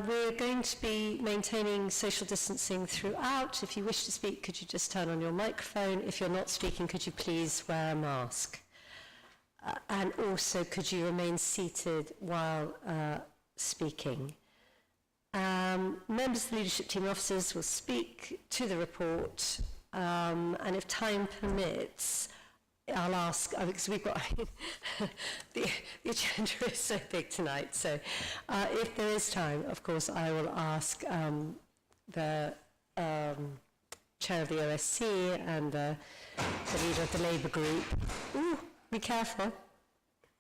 We're going to be maintaining social distancing throughout. If you wish to speak, could you just turn on your microphone? If you're not speaking, could you please wear a mask? And also, could you remain seated while speaking? Members of the leadership team officers will speak to the report, and if time permits, I'll ask, because we've got, the agenda is so big tonight, so if there is time, of course, I will ask the chair of the OSC and the leader of the Labour group. Ooh, be careful.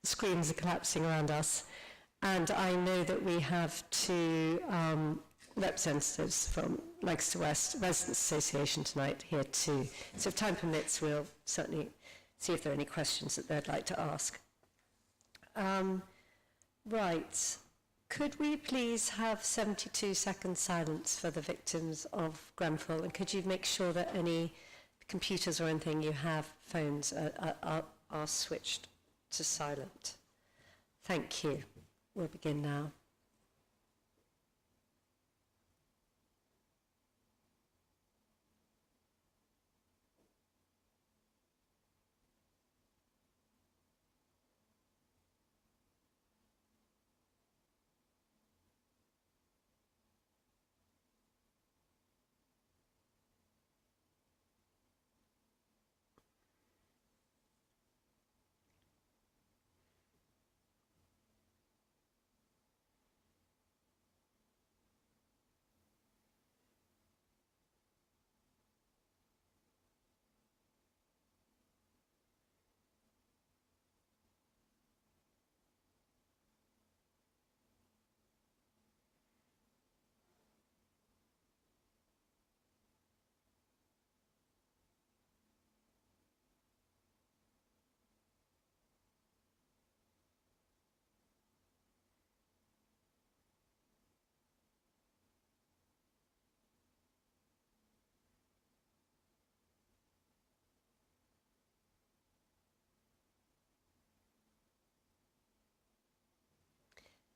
The screens are collapsing around us. And I know that we have two representatives from Lancaster West Residents Association tonight here too. So if time permits, we'll certainly see if there are any questions that they'd like to ask. Right. Could we please have 72-second silence for the victims of Grenfell? And could you make sure that any computers or anything you have, phones, are switched to silent? Thank you. We'll begin now.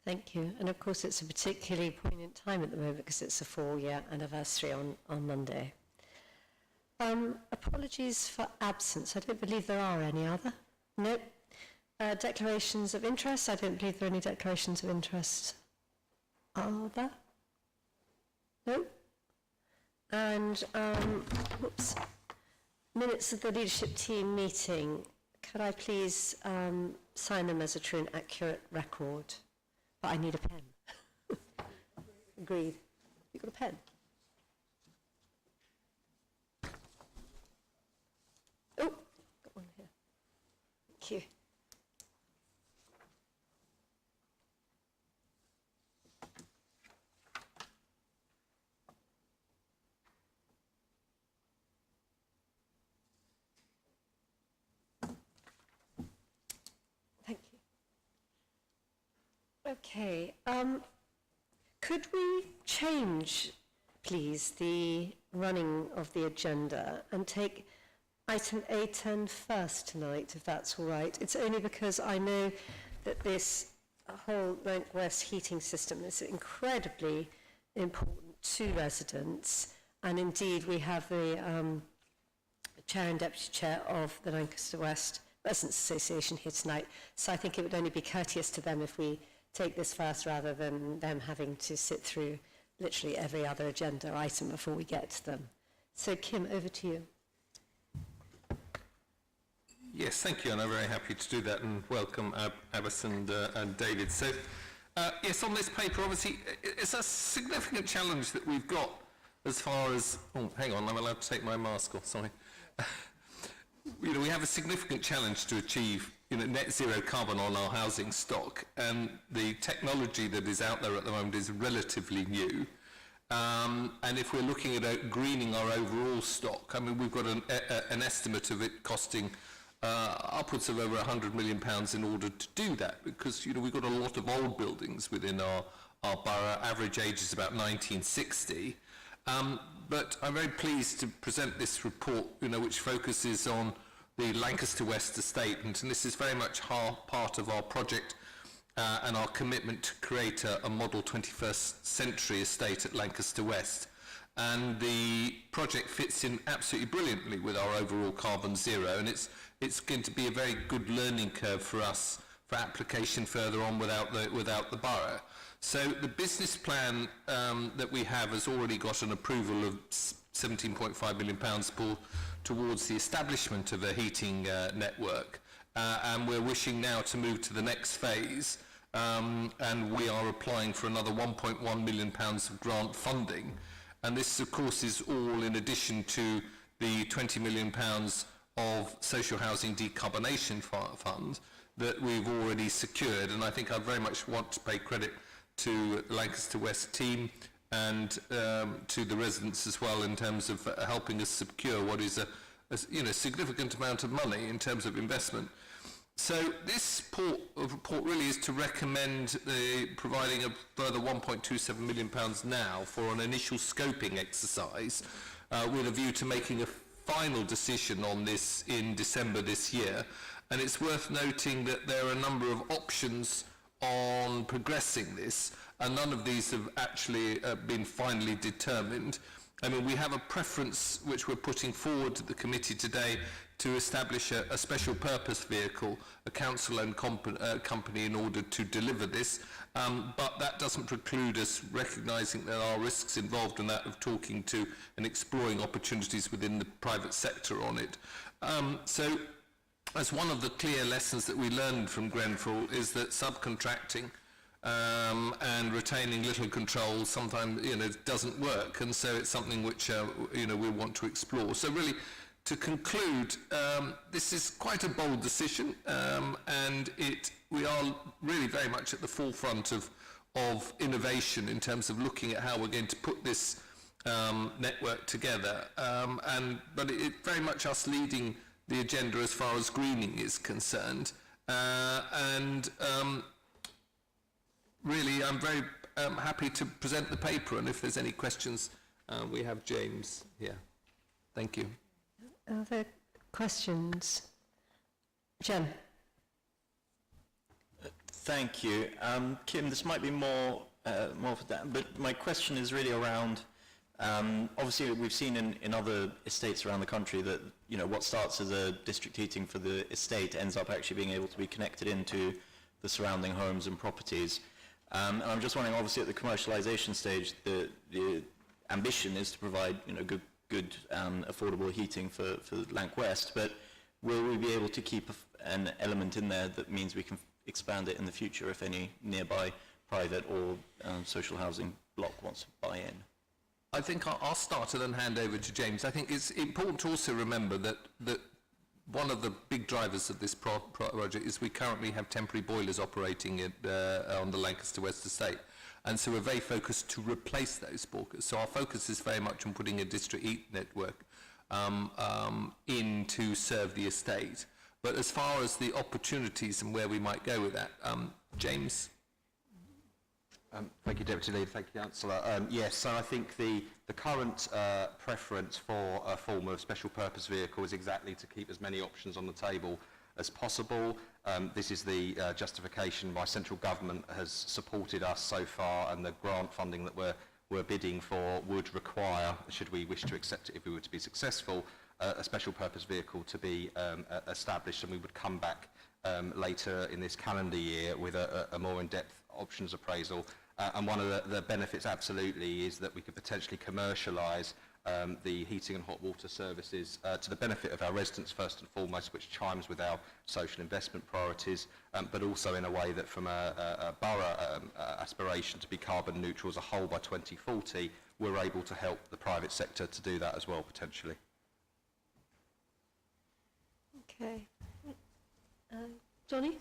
Thank you. And of course, it's a particularly poignant time at the moment because it's a 4-year anniversary on Monday. Apologies for absence. I don't believe there are any, are there? No. Declarations of interest. I don't believe there are any declarations of interest. Are there? No. And, whoops. Minutes of the leadership team meeting. Could I please sign them as a true and accurate record? But I need a pen. Agreed. You got a pen? Oh, got one here. Thank you. Okay, could we change, please, the running of the agenda and take item A10 first tonight, if that's all right? It's only because I know that this whole Lanc West heating system is incredibly important to residents, and indeed we have the chair and deputy chair of the Lancaster West Residents Association here tonight, so I think it would only be courteous to them if we take this first rather than them having to sit through literally every other agenda item before we get to them. So Kim, over to you. Yes, thank you, and I'm very happy to do that, and welcome Abbas and David. So, yes, on this paper, obviously, it's a significant challenge that we've got as far as, oh, hang on, I'm allowed to take my mask off, sorry. You know, we have a significant challenge to achieve, you know, net zero carbon on our housing stock, and the technology that is out there at the moment is relatively new. And if we're looking at greening our overall stock, I mean, we've got an estimate of it costing upwards of over £100 million in order to do that, because, you know, we've got a lot of old buildings within our borough. Average age is about 1960. But I'm very pleased to present this report, you know, which focuses on the Lancaster West estate, and this is very much part of our project and our commitment to create a model 21st century estate at Lancaster West. And the project fits in absolutely brilliantly with our overall carbon zero, and it's going to be a very good learning curve for us for application further on without the borough. So the business plan that we have has already got an approval of £17.5 million towards the establishment of a heating network, and we're wishing now to move to the next phase, and we are applying for another £1.1 million of grant funding. And this, of course, is all in addition to the £20 million of social housing decarbonation fund that we've already secured. And I think I very much want to pay credit to the Lancaster West team and to the residents as well in terms of helping us secure what is a significant amount of money in terms of investment. So this report really is to recommend providing a further £1.27 million now for an initial scoping exercise with a view to making a final decision on this in December this year. And it's worth noting that there are a number of options on progressing this, and none of these have actually been finally determined. I mean, we have a preference which we're putting forward to the committee today to establish a special purpose vehicle, a council-owned company in order to deliver this, but that doesn't preclude us recognising there are risks involved in that of talking to and exploring opportunities within the private sector on it. So, as one of the clear lessons that we learned from Grenfell is that subcontracting and retaining little control sometimes doesn't work, and so it's something which we want to explore. So really, to conclude, this is quite a bold decision, and we are really very much at the forefront of innovation in terms of looking at how we're going to put this network together, but it's very much us leading the agenda as far as greening is concerned, really I'm very happy to present the paper, and if there's any questions, we have James here. Thank you. Other questions? Jem. Thank you. Kim, this might be more for Dan, but my question is really around, obviously we've seen in other estates around the country that what starts as a district heating for the estate ends up actually being able to be connected into the surrounding homes and properties. And I'm just wondering, obviously at the commercialization stage, the ambition is to provide good affordable heating for Lanc West, but will we be able to keep an element in there that means we can expand it in the future if any nearby private or social housing block wants to buy in? I think I'll start and then hand over to James. I think it's important to also remember that one of the big drivers of this project is we currently have temporary boilers operating on the Lancaster West estate. And so we're very focused to replace those boilers. So our focus is very much on putting a district heat network in to serve the estate. But as far as the opportunities and where we might go with that, James? Thank you, Deputy Leader. Thank you, Councillor. Yes, so I think the current preference for a form of special purpose vehicle is exactly to keep as many options on the table as possible. This is the justification why central government has supported us so far, and the grant funding that we're bidding for would require, should we wish to accept it if we were to be successful, a special purpose vehicle to be established, and we would come back later in this calendar year with a more in-depth options appraisal. And one of the benefits absolutely is that we could potentially commercialise the heating and hot water services to the benefit of our residents first and foremost, which chimes with our social investment priorities, but also in a way that from a borough aspiration to be carbon neutral as a whole by 2040, we're able to help the private sector to do that as well, potentially. Okay. Johnny?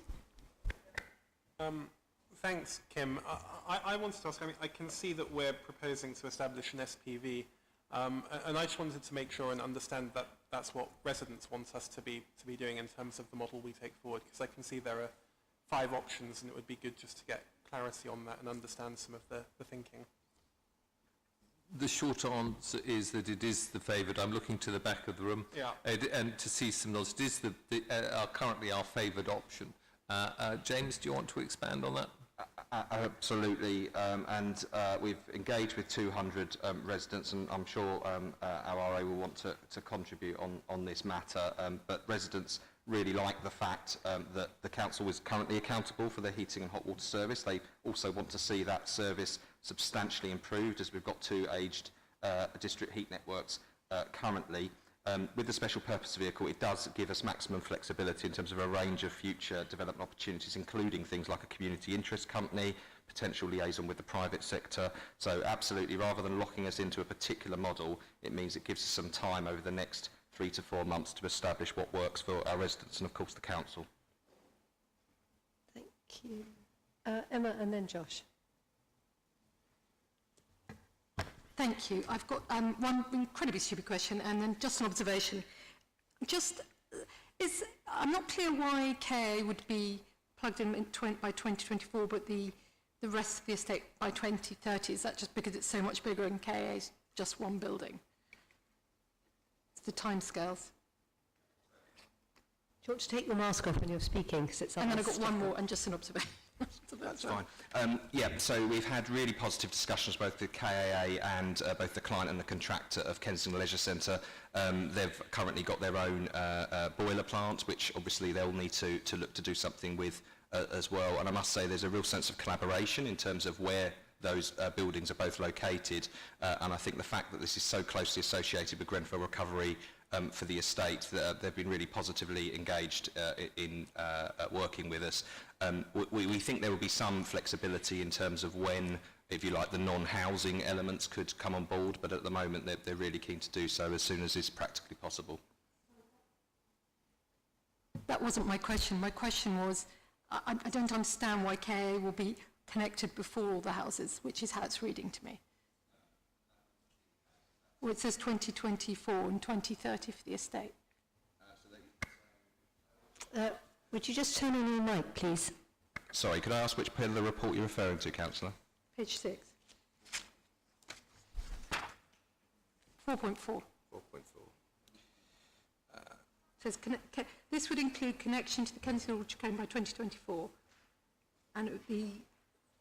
Thanks, Kim. I wanted to ask, I can see that we're proposing to establish an SPV, and I just wanted to make sure and understand that that's what residents want us to be doing in terms of the model we take forward, because I can see there are 5 options, and it would be good just to get clarity on that and understand some of the thinking. The short answer is that it is the favoured. I'm looking to the back of the room, and to see some nods. It is currently our favoured option. James, do you want to expand on that? Absolutely, and we've engaged with 200 residents, and I'm sure our RA will want to contribute on this matter, but residents really like the fact that the council is currently accountable for the heating and hot water service. They also want to see that service substantially improved, as we've got 2 aged district heat networks currently. With the special purpose vehicle, it does give us maximum flexibility in terms of a range of future development opportunities, including things like a community interest company, potential liaison with the private sector. So absolutely, rather than locking us into a particular model, it means it gives us some time over the next 3 to 4 months to establish what works for our residents and, of course, the council. Thank you. Emma and then Josh. Thank you. I've got one incredibly stupid question and then just an observation. I'm not clear why KA would be plugged in by 2024, but the rest of the estate by 2030. Is that just because it's so much bigger and KA is just one building? It's the timescales. Do you want to take your mask off when you're speaking? Because it's And then I've got one more and just an observation. So That's fine. So we've had really positive discussions both with KAA and both the client and the contractor of Kensington Leisure Centre. They've currently got their own boiler plant, which obviously they'll need to look to do something with as well. And I must say there's a real sense of collaboration in terms of where those buildings are both located. And I think the fact that this is so closely associated with Grenfell Recovery for the estate, they've been really positively engaged in working with us. We think there will be some flexibility in terms of when, if you like, the non-housing elements could come on board, but at the moment they're really keen to do so as soon as is practically possible. That wasn't my question. My question was, I don't understand why KA will be connected before all the houses, which is how it's reading to me. Well, it says 2024 and 2030 for the estate. Would you just turn on your mic, please? Sorry, could I ask which part of the report you're referring to, Councillor? Page 6. 4.4. 4.4. Says, this would include connection to the Kensington Water by 2024, and it would be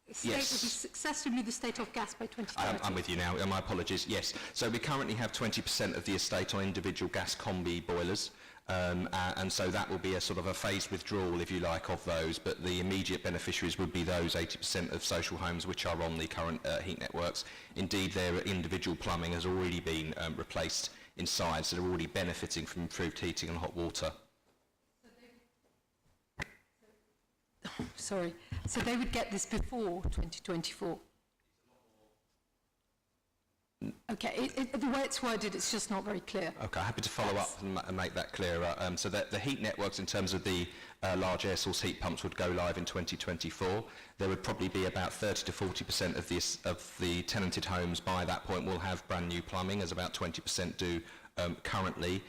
estate Yes. would be successfully the state of gas by 2030. I'm with you now. My apologies. Yes. So we currently have 20% of the estate on individual gas combi boilers. And so that will be a sort of a phased withdrawal, if you like, of those, but the immediate beneficiaries would be those 80% of social homes which are on the current heat networks. Indeed, their individual plumbing has already been replaced inside, so they're already benefiting from improved heating and hot water. Sorry. So they would get this before 2024? Okay, the way it's worded, it's just not very clear. Okay, happy to follow up and make that clearer. So that the heat networks in terms of the large air source heat pumps would go live in 2024. There would probably be about 30 to 40% of the tenanted homes by that point will have brand new plumbing, as about 20% do currently.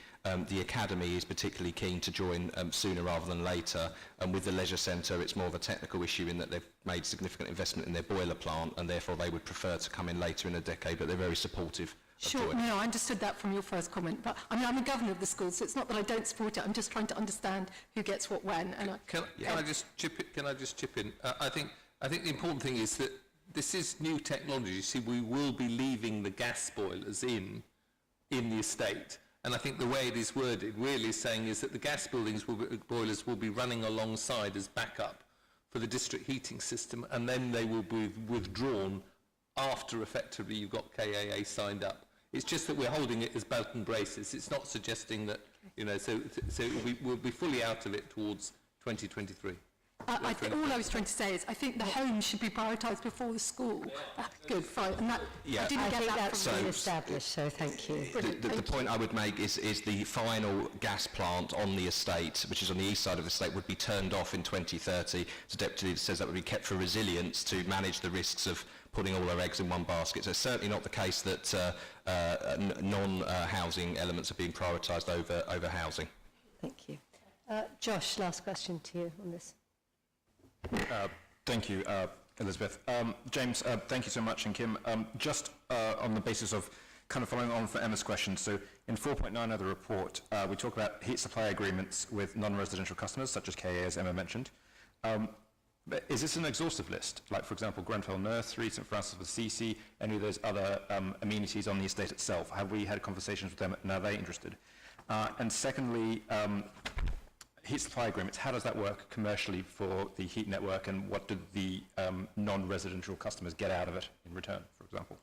The Academy is particularly keen to join sooner rather than later, and with the leisure centre it's more of a technical issue in that they've made significant investment in their boiler plant and therefore they would prefer to come in later in the decade, but they're very supportive. Sure, no, I understood that from your first comment, but I mean, I'm a governor of the school, so it's not that I don't support it, I'm just trying to understand who gets what when. And Can I just chip in? I think the important thing is that this is new technology. You see, we will be leaving the gas boilers in the estate. And I think the way it is worded really is saying is that the gas boilers will be running alongside as backup for the district heating system, and then they will be withdrawn after effectively you've got KAA signed up. It's just that we're holding it as belt and braces. It's not suggesting that, you know, so we'll be fully out of it towards 2023. All I was trying to say is I think the home should be prioritised before the school. Good, fine. And that, Yeah. I didn't I get think that that's from been you. established, so thank you. The point I would make is the final gas plant on the estate, which is on the east side of the estate, would be turned off in 2030. So Deputy Leader says that would be kept for resilience to manage the risks of putting all our eggs in one basket. So it's certainly not the case that non-housing elements are being prioritised over housing. Thank you. Josh, last question to you on this. Thank you, Elizabeth. James, thank you so much, and Kim. Just on the basis of kind of following on for Emma's question, so in 4.9 of the report, we talk about heat supply agreements with non-residential customers, such as KA, as Emma mentioned. But is this an exhaustive list? Like, for example, Grenfell Nursery, St Francis of Assisi, any of those other amenities on the estate itself? Have we had conversations with them, and are they interested? And secondly, heat supply agreements, how does that work commercially for the heat network, and what do the non-residential customers get out of it in return, for example?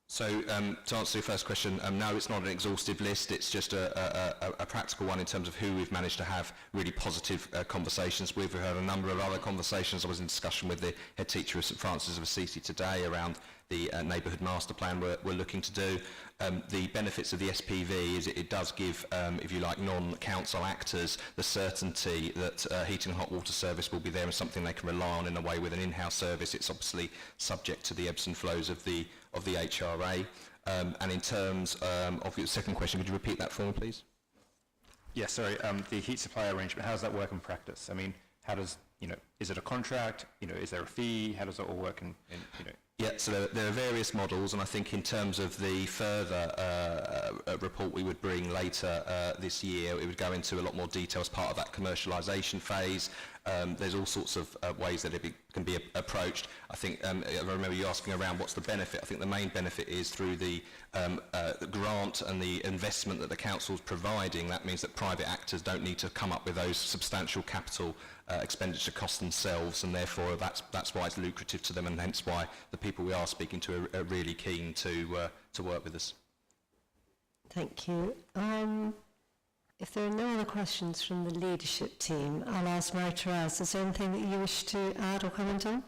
So to answer your first question, no, it's not an exhaustive list. It's just a practical one in terms of who we've managed to have really positive conversations with. We've had a number of other conversations. I was in discussion with the head teacher of St Francis of Assisi today around the neighbourhood master plan we're looking to do. The benefits of the SPV is it does give, if you like, non-council actors the certainty that heating and hot water service will be there and something they can rely on in a way with an in-house service. It's obviously subject to the ebbs and flows of the HRA. And in terms of your second question, could you repeat that for me, please? Yes, sorry, the heat supply arrangement, how does that work in practice? I mean, how does, is it a contract? Is there a fee? How does it all work in Yeah, so there are various models, and I think in terms of the further report we would bring later this year, it would go into a lot more detail as part of that commercialisation phase. There's all sorts of ways that it can be approached. I think, I remember you asking around what's the benefit. I think the main benefit is through the grant and the investment that the council's providing. That means that private actors don't need to come up with those substantial capital expenditure costs themselves, and therefore that's why it's lucrative to them, and hence why the people we are speaking to are really keen to work with us. Thank you. If there are no other questions from the leadership team, I'll ask Marie-Therese, is there anything that you wish to add or comment on?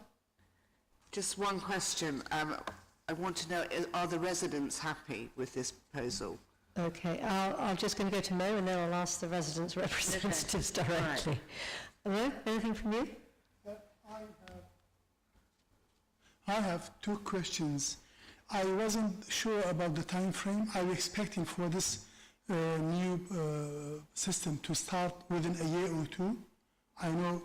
Just one question. I want to know, are the residents happy with this proposal? Okay, I'm just going to go to Mo, and then I'll ask the residents' representatives directly. Mo, anything from you? I have two questions. I wasn't sure about the time frame. I was expecting for this new system to start within a year or two. I know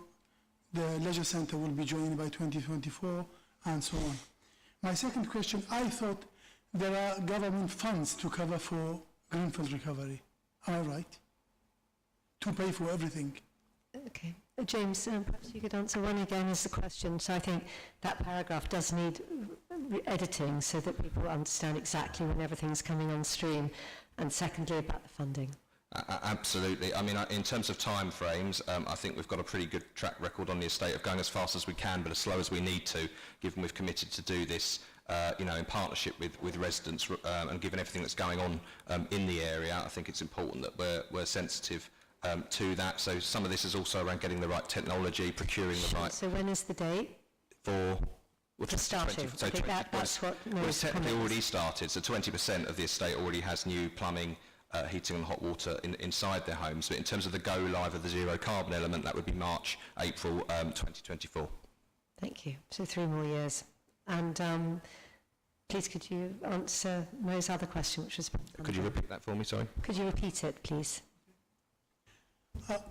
the leisure center will be joined by 2024 and so on. My second question, I thought there are government funds to cover for Grenfell Recovery. Am I right? To pay for everything. Okay. James, perhaps you could answer one again as the question. So I think that paragraph does need editing so that people understand exactly when everything's coming on stream. And secondly, about the funding. Absolutely. I mean, in terms of time frames, I think we've got a pretty good track record on the estate of going as fast as we can, but as slow as we need to, given we've committed to do this, in partnership with residents, and given everything that's going on in the area. I think it's important that we're sensitive to that. So some of this is also around getting the right technology, procuring the right... So when is the date? For starting. I think that's what it's technically already started. So 20% of the estate already has new plumbing, heating and hot water inside their homes. But in terms of the go live of the zero carbon element, that would be March, April 2024. Thank you. So 3 more years. And please could you answer Mo's other question, which was... Could you repeat that for me, sorry? Could you repeat it, please?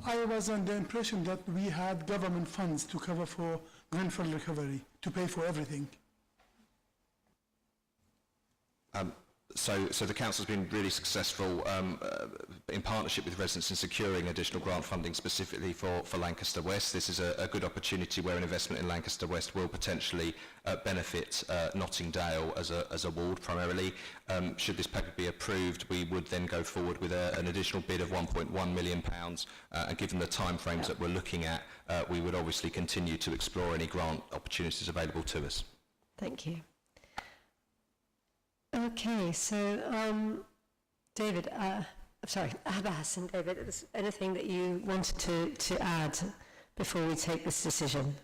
I was under the impression that we had government funds to cover for Grenfell Recovery, to pay for everything. So the council's been really successful in partnership with residents in securing additional grant funding specifically for Lancaster West. This is a good opportunity where an investment in Lancaster West will potentially benefit Nottingdale as a ward primarily. Should this paper be approved, we would then go forward with an additional bid of £1.1 million, and given the timeframes that we're looking at, we would obviously continue to explore any grant opportunities available to us. Thank you. Okay, so David, sorry, Abbas and David, is there anything that you wanted to add before we take this decision?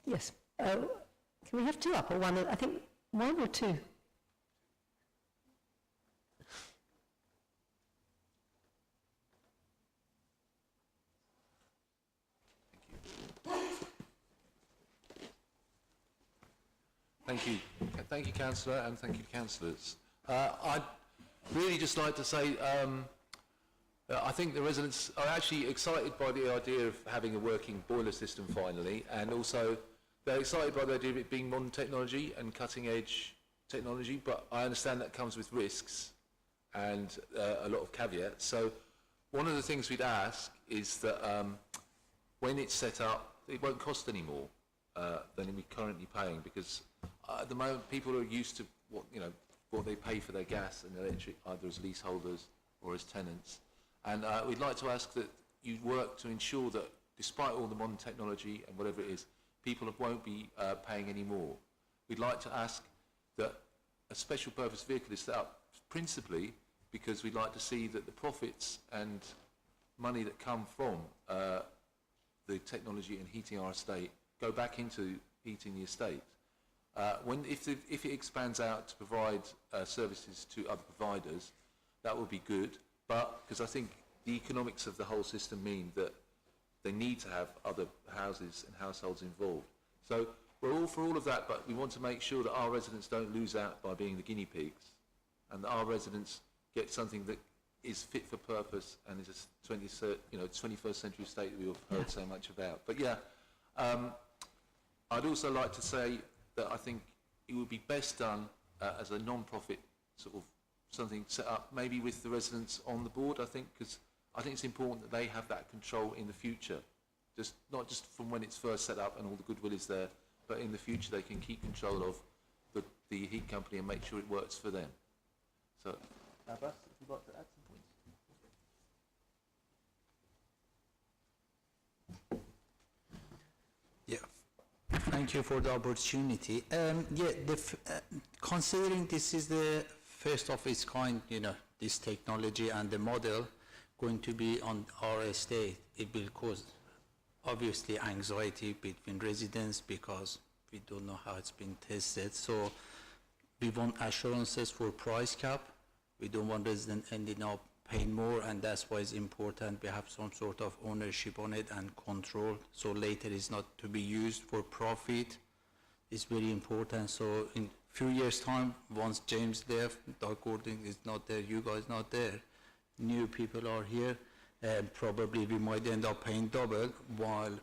Yes. Can we have 2 up or 1? I think 1 or 2. Thank you. Thank you, Councillor, and thank you, Councillors. I'd really just like to say I think the residents are actually excited by the idea of having a working boiler system finally, and also they're excited by the idea of it being modern technology and cutting-edge technology, but I understand that comes with risks and a lot of caveats. So one of the things we'd ask is that when it's set up, it won't cost any more than we're currently paying, because at the moment people are used to what they pay for their gas and electric, either as leaseholders or as tenants. And we'd like to ask that you work to ensure that, despite all the modern technology and whatever it is, people won't be paying any more. We'd like to ask that a special purpose vehicle is set up principally because we'd like to see that the profits and money that come from the technology and heating our estate go back into heating the estate. If it expands out to provide services to other providers, that would be good, but because I think the economics of the whole system mean that they need to have other houses and households involved. So we're all for all of that, but we want to make sure that our residents don't lose out by being the guinea pigs, and that our residents get something that is fit for purpose and is a 21st century state that we've heard so much about. But yeah, I'd also like to say that I think it would be best done as a non-profit sort of something set up, maybe with the residents on the board, I think, because I think it's important that they have that control in the future, not just from when it's first set up and all the goodwill is there, but in the future they can keep control of the heat company and make sure it works for them. So, Abbas, if you'd like to add some points. Yeah, thank you for the opportunity. Considering this is the first of its kind, this technology and the model going to be on our estate, it will cause obviously anxiety between residents because we don't know how it's been tested. So we want assurances for price cap. We don't want residents ending up paying more, and that's why it's important we have some sort of ownership on it and control, so later it's not to be used for profit. It's very important. So in few years time, once James left, Doug Gordon is not there, you guys not there, new people are here, probably we might end up paying double, while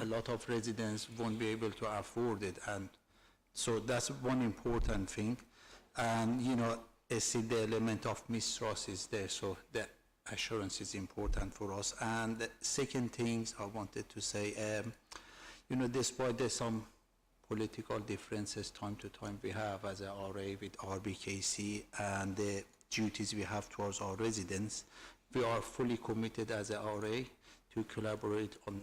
a lot of residents won't be able to afford it. And so that's one important thing. And I see the element of mistrust is there, so the assurance is important for us. And the second thing I wanted to say, despite there's some political differences time to time we have as a RA with RBKC and the duties we have towards our residents, we are fully committed as a RA to collaborate on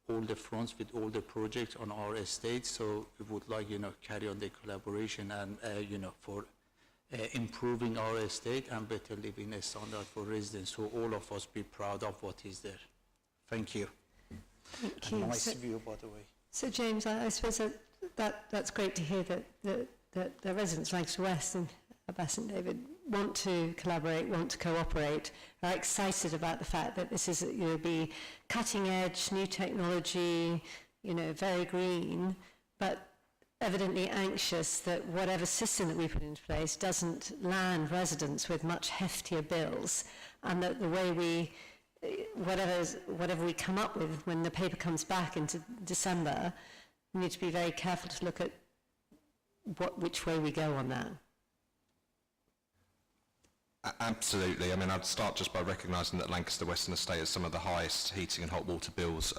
all the fronts with all the projects on our estate. So we would like, carry on the collaboration and, for improving our estate and better living standard for residents, so all of us be proud of what is there. Thank you. Thank you. Nice view, by the way. So James, I suppose that's great to hear that the residents of Lancaster West and Abbas and David want to collaborate, want to cooperate, are excited about the fact that this is, be cutting edge, new technology, very green, but evidently anxious that whatever system that we put into place doesn't land residents with much heftier bills, and that the way whatever we come up with when the paper comes back into December, we need to be very careful to look at which way we go on that. Absolutely. I mean, I'd start just by recognising that Lancaster Western Estate has some of the highest heating and hot water bills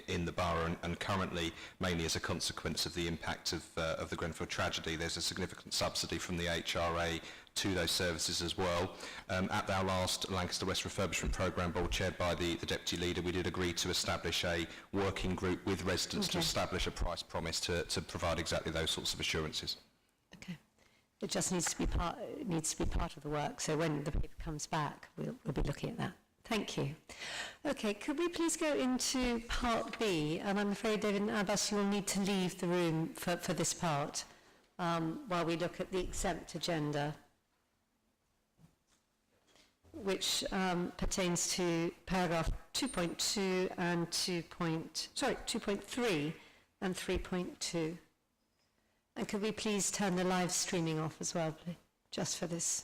in the borough, and currently, mainly as a consequence of the impact of the Grenfell tragedy, there's a significant subsidy from the HRA to those services as well. At our last Lancaster West Refurbishment Programme Board, chaired by the Deputy Leader, we did agree to establish a working group with residents to establish a price promise to provide exactly those sorts of assurances. Okay. It just needs to be part of the work. So when the paper comes back, we'll be looking at that. Thank you. Okay, could we please go into part B? And I'm afraid, David and Abbas, you'll need to leave the room for this part while we look at the exempt agenda, which pertains to paragraph 2.2 and 2.3 and 3.2. And could we please turn the live streaming off as well, please, just for this?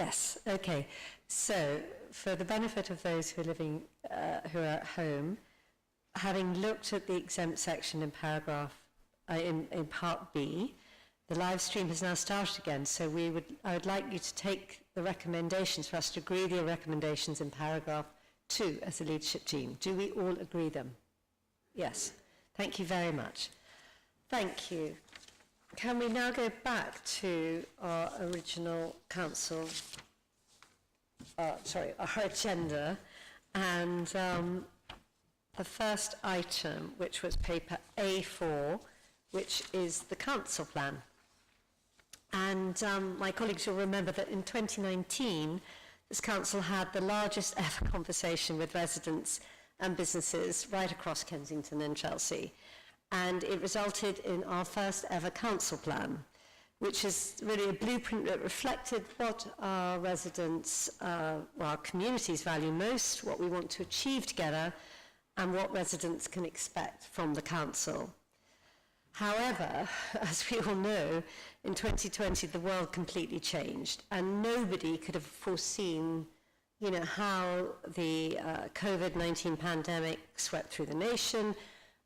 Yes, okay. So, for the benefit of those who are living, who are at home, having looked at the exempt section in in Part B, the live stream has now started again, so I would like you to take the recommendations, for us to agree the recommendations in paragraph 2 as a leadership team. Do we all agree them? Yes. Thank you very much. Thank you. Can we now go back to our original council, our agenda, and the first item, which was paper A4, which is the council plan. And my colleagues will remember that in 2019, this council had the largest ever conversation with residents and businesses right across Kensington and Chelsea. And it resulted in our first ever council plan, which is really a blueprint that reflected what our residents, our communities value most, what we want to achieve together, and what residents can expect from the council. However, as we all know, in 2020 the world completely changed, and nobody could have foreseen, how the COVID-19 pandemic swept through the nation,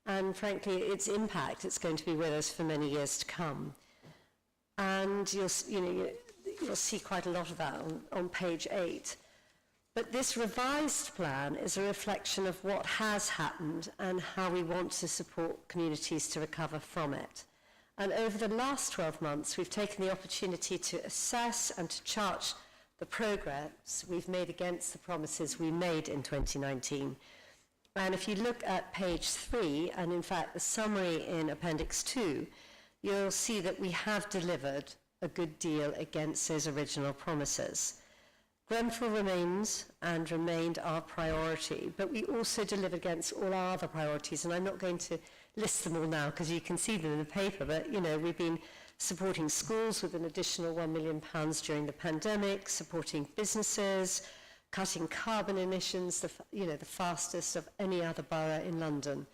and frankly, its impact, it's going to be with us for many years to come. And you'll see quite a lot of that on page 8. But this revised plan is a reflection of what has happened and how we want to support communities to recover from it. And over the last 12 months, we've taken the opportunity to assess and to chart the progress we've made against the promises we made in 2019. And if you look at page 3, and in fact the summary in Appendix 2, you'll see that we have delivered a good deal against those original promises. Grenfell remained our priority, but we also delivered against all our other priorities, and I'm not going to list them all now because you can see them in the paper, but we've been supporting schools with an additional £1 million during the pandemic, supporting businesses, cutting carbon emissions, the fastest of any other borough in London.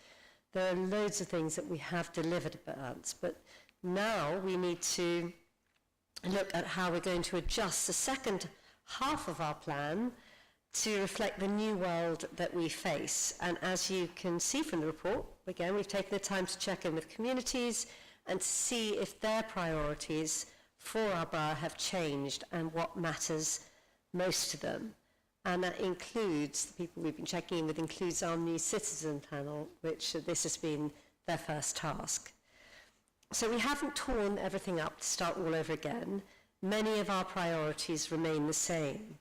There are loads of things that we have delivered about, but now we need to look at how we're going to adjust the second half of our plan to reflect the new world that we face. And as you can see from the report, again, we've taken the time to check in with communities and to see if their priorities for our borough have changed and what matters most to them. And that includes, the people we've been checking in with, includes our new citizen panel, which this has been their first task. So we haven't torn everything up to start all over again. Many of our priorities remain the same.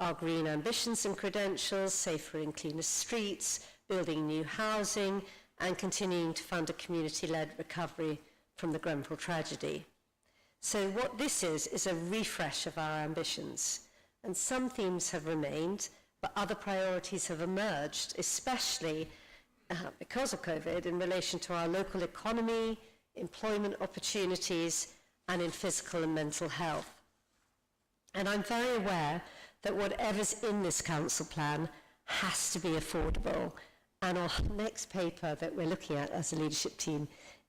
Our green ambitions and credentials, safer and cleaner streets, building new housing, and continuing to fund a community-led recovery from the Grenfell tragedy. So what this is a refresh of our ambitions. And some themes have remained, but other priorities have emerged, especially because of COVID, in relation to our local economy, employment opportunities, and in physical and mental health. And I'm very aware that whatever's in this council plan has to be affordable. And our next paper that we're looking at as a leadership team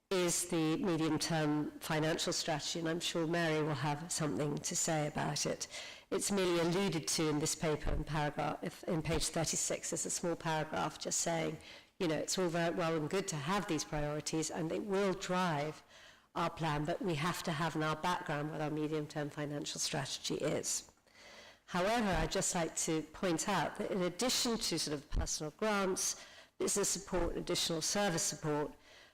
is the medium-term financial strategy, and I'm sure Mary will have something to say about it. It's merely alluded to in this paper in page 36. There's a small paragraph just saying, it's all very well and good to have these priorities, and they will drive our plan, but we have to have in our background what our medium-term financial strategy is. However, I'd just like to point out that in addition to sort of personal grants, business support, additional service support,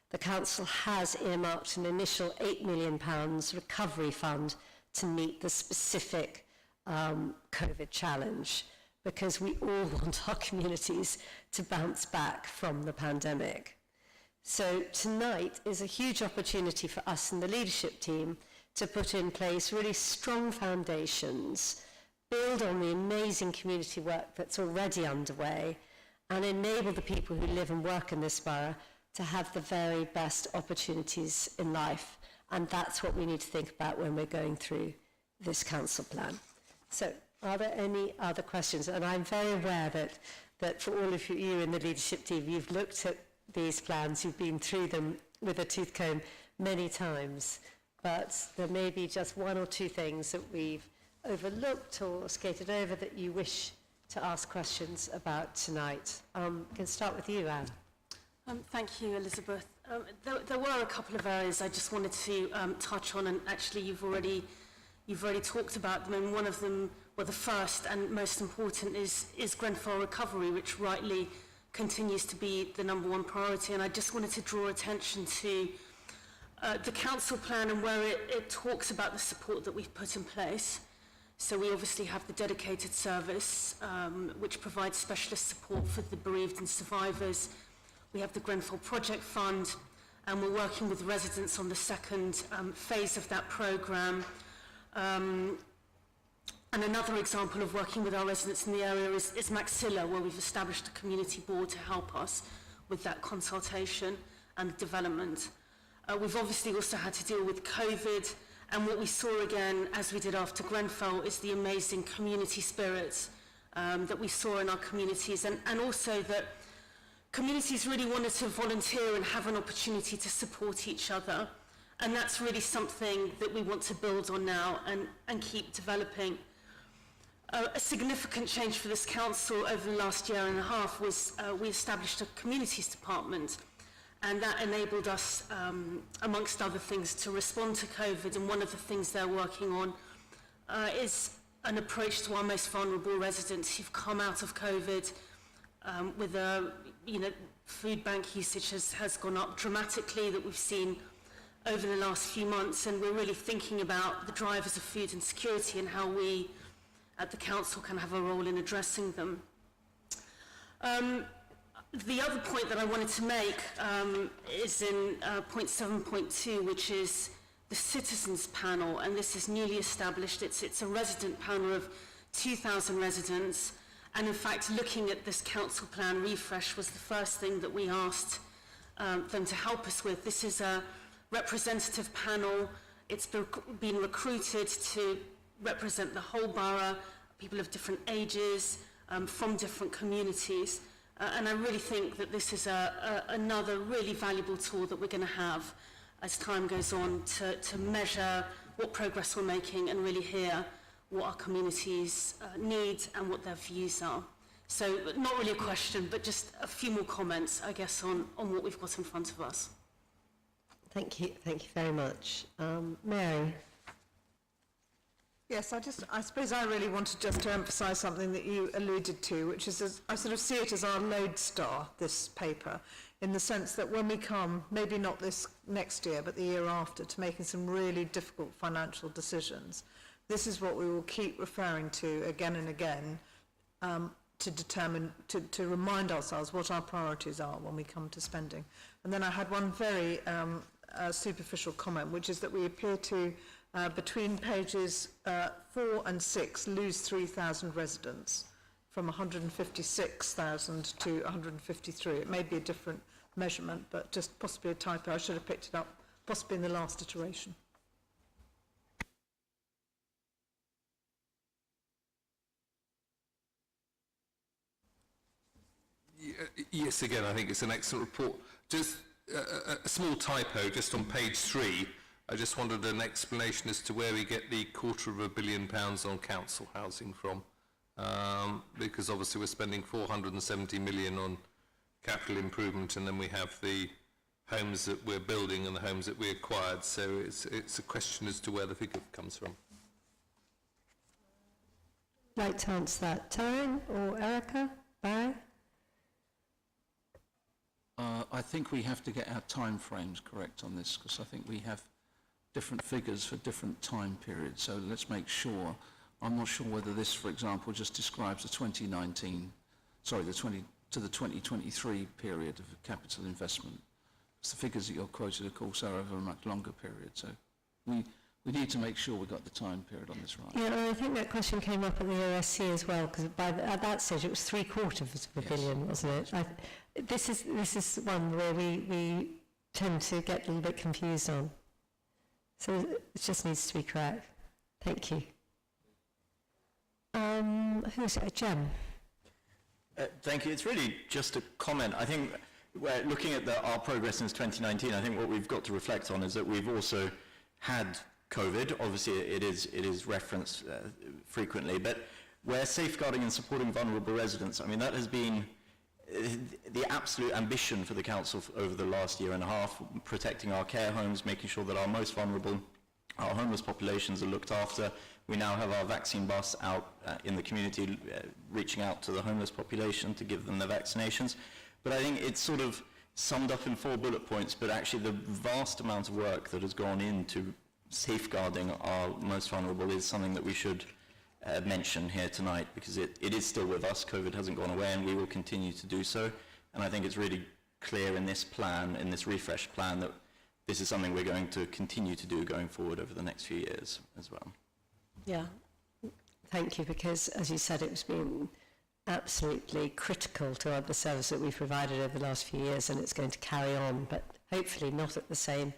the council has earmarked an initial £8 million recovery fund to meet the specific COVID challenge, because we all want our communities to bounce back from the pandemic. So tonight is a huge opportunity for us in the leadership team to put in place really strong foundations, build on the amazing community work that's already underway, and enable the people who live and work in this borough to have the very best opportunities in life. And that's what we need to think about when we're going through this council plan. So, are there any other questions? And I'm very aware that for all of you in the leadership team, you've looked at these plans, you've been through them with a tooth comb many times, but there may be just one or two things that we've overlooked or skated over that you wish to ask questions about tonight? Can start with you, Anne. Thank you, Elizabeth. There were a couple of areas I just wanted to touch on, and actually you've already talked about them, and one of them, well, the first and most important is Grenfell Recovery, which rightly continues to be the #1 priority, and I just wanted to draw attention to the council plan and where it talks about the support that we've put in place. So we obviously have the dedicated service, which provides specialist support for the bereaved and survivors. We have the Grenfell Project Fund, and we're working with residents on the second phase of that programme. And another example of working with our residents in the area is Maxilla, where we've established a community board to help us with that consultation and development. We've obviously also had to deal with COVID, and what we saw again, as we did after Grenfell, is the amazing community spirit that we saw in our communities, and also that communities really wanted to volunteer and have an opportunity to support each other. And that's really something that we want to build on now and keep developing. A significant change for this council over the last year and a half was we established a communities department, and that enabled us, amongst other things, to respond to COVID. And one of the things they're working on is an approach to our most vulnerable residents who've come out of COVID with food bank usage has gone up dramatically, that we've seen over the last few months, and we're really thinking about the drivers of food insecurity and how we at the council can have a role in addressing them. The other point that I wanted to make is in point 7.2, which is the citizens panel, and this is newly established. It's a resident panel of 2,000 residents, and in fact looking at this council plan refresh was the first thing that we asked them to help us with. This is a representative panel. It's been recruited to represent the whole borough, people of different ages, from different communities, and I really think that this is another really valuable tool that we're going to have as time goes on to measure what progress we're making and really hear what our communities need and what their views are. So not really a question, but just a few more comments, I guess, on what we've got in front of us. Thank you very much. Mary? Yes, I suppose I really wanted just to emphasise something that you alluded to, which is, I sort of see it as our lodestar, this paper, in the sense that when we come, maybe not this next year, but the year after, to making some really difficult financial decisions, this is what we will keep referring to again and again to determine, to remind ourselves what our priorities are when we come to spending. And then I had one very superficial comment, which is that we appear to, between pages 4 and 6, lose 3,000 residents from 156,000 to 153. It may be a different measurement, but just possibly a typo. I should have picked it up possibly in the last iteration. Yes, again, I think it's an excellent report. Just a small typo, just on page 3. I just wanted an explanation as to where we get the £250 million on council housing from, because obviously we're spending 470 million on capital improvement, and then we have the homes that we're building and the homes that we acquired. So it's a question as to where the figure comes from. Like to answer that, Taryn or Erica? Barry? I think we have to get our time frames correct on this, because I think we have different figures for different time periods. So let's make sure. I'm not sure whether this, for example, just describes the 2019, sorry, the 2023 period of capital investment. Because the figures that you're quoted, of course, are over a much longer period. So we need to make sure we got the time period on this right. Yeah, and I think that question came up at the OSC as well, because at that stage it was $750 million, wasn't it? This is one where we tend to get a little bit confused on. So it just needs to be correct. Thank you. Who's it? Jem? Thank you. It's really just a comment. I think we're looking at our progress since 2019. I think what we've got to reflect on is that we've also had COVID. Obviously, it is referenced frequently, but where safeguarding and supporting vulnerable residents, I mean, that has been the absolute ambition for the council over the last year and a half, protecting our care homes, making sure that our most vulnerable, our homeless populations are looked after. We now have our vaccine bus out in the community, reaching out to the homeless population to give them the vaccinations. But I think it's sort of summed up in 4 bullet points, but actually the vast amount of work that has gone into safeguarding our most vulnerable is something that we should mention here tonight, because it is still with us. COVID hasn't gone away, and we will continue to do so. And I think it's really clear in this plan, in this refresh plan, that this is something we're going to continue to do going forward over the next few years as well. Yeah, thank you, because as you said, it's been absolutely critical to the service that we've provided over the last few years, and it's going to carry on, but hopefully not at the same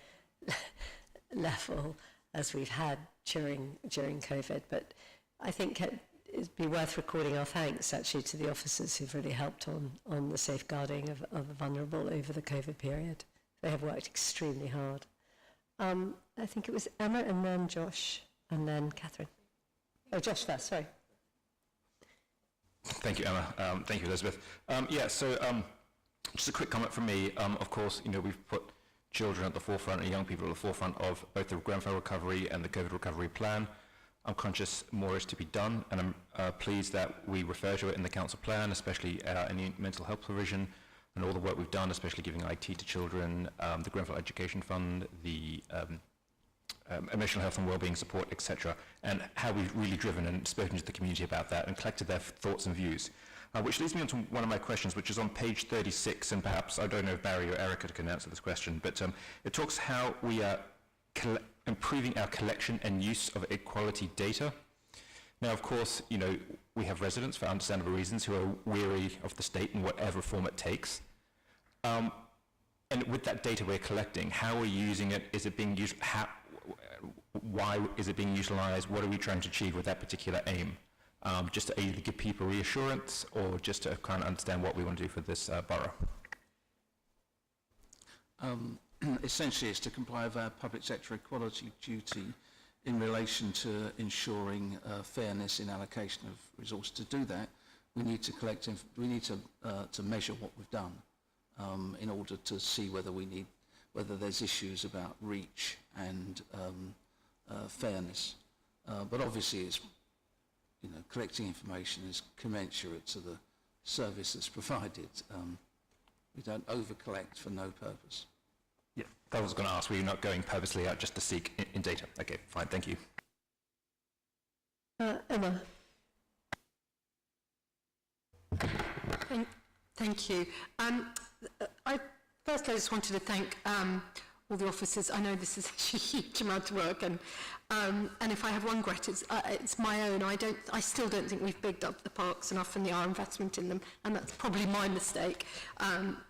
level as we've had during COVID. But I think it'd be worth recording our thanks actually to the officers who've really helped on the safeguarding of the vulnerable over the COVID period. They have worked extremely hard. I think it was Emma and then Josh and then Catherine. Oh, Josh first, sorry. Thank you, Emma. Thank you, Elizabeth. Just a quick comment from me. Of course, we've put children at the forefront and young people at the forefront of both the Grenfell Recovery and the COVID Recovery Plan. I'm conscious more is to be done, and I'm pleased that we refer to it in the council plan, especially any mental health provision and all the work we've done, especially giving IT to children, the Grenfell Education Fund, the emotional health and wellbeing support, etc., and how we've really driven and spoken to the community about that and collected their thoughts and views. Which leads me on to one of my questions, which is on page 36, and perhaps, I don't know if Barry or Erica can answer this question, but it talks how we are improving our collection and use of equality data. Now, of course, we have residents, for understandable reasons, who are weary of the state in whatever form it takes. And with that data we're collecting, how are we using it? Is it being used? Why is it being utilized? What are we trying to achieve with that particular aim? Just to either give people reassurance or just to kind of understand what we want to do for this borough? Essentially, it's to comply with our public sector equality duty in relation to ensuring fairness in allocation of resources. To do that, we need to to measure what we've done in order to see whether there's issues about reach and fairness. But obviously, it's collecting information is commensurate to the service that's provided. We don't over-collect for no purpose. Yeah, that was going to ask, were you not going purposely out just to seek in data? Okay, fine, thank you. Emma. Thank you. I just wanted to thank all the officers. I know this is a huge amount of work, and if I have one regret, it's my own. I still don't think we've bigged up the parks enough and our investment in them, and that's probably my mistake.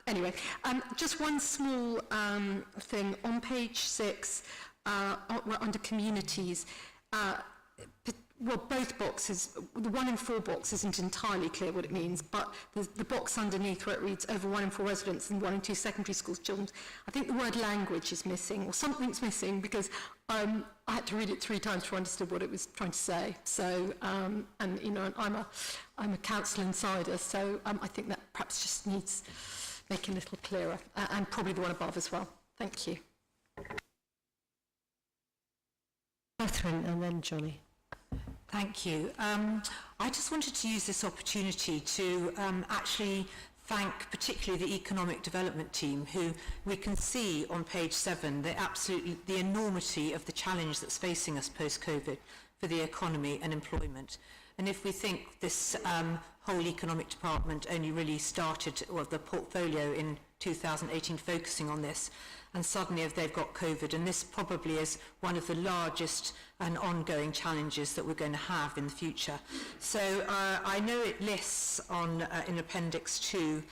Anyway, just one small thing on page 6, under communities. Well, both boxes, the 1 in 4 box isn't entirely clear what it means, but the box underneath where it reads over 1 in 4 residents and 1 in 2 secondary school children, I think the word language is missing, or something's missing, because I had to read it 3 times to understand what it was trying to say. So, and I'm a council insider, so I think that perhaps just needs making a little clearer, and probably the one above as well. Thank you. Catherine and then Johnny. Thank you. I just wanted to use this opportunity to actually thank particularly the economic development team, who we can see on page 7 the enormity of the challenge that's facing us post-COVID for the economy and employment. And if we think this whole economic department only really started, or the portfolio in 2018 focusing on this, and suddenly if they've got COVID, and this probably is one of the largest and ongoing challenges that we're going to have in the future. So I know it lists on in Appendix 2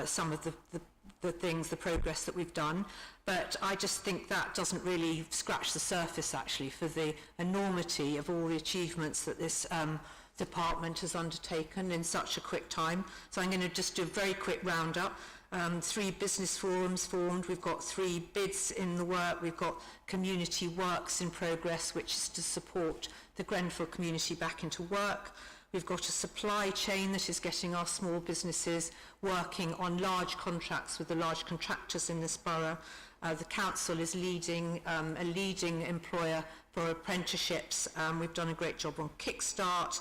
some of the things, the progress that we've done, but I just think that doesn't really scratch the surface actually for the enormity of all the achievements that this department has undertaken in such a quick time. So I'm going to just do a very quick roundup. 3 business forums formed, we've got 3 bids in the work, we've got community works in progress, which is to support the Grenfell community back into work. We've got a supply chain that is getting our small businesses working on large contracts with the large contractors in this borough. The council is a leading employer for apprenticeships. We've done a great job on Kickstart.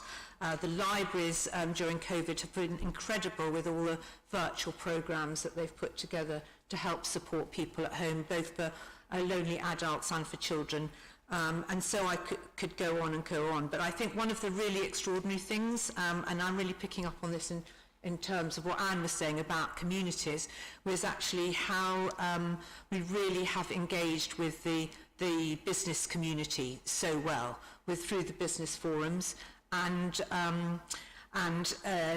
The libraries during COVID have been incredible with all the virtual programmes that they've put together to help support people at home, both for lonely adults and for children. And so I could go on and go on. But I think one of the really extraordinary things, and I'm really picking up on this in terms of what Anne was saying about communities, was actually how we really have engaged with the business community so well through the business forums. And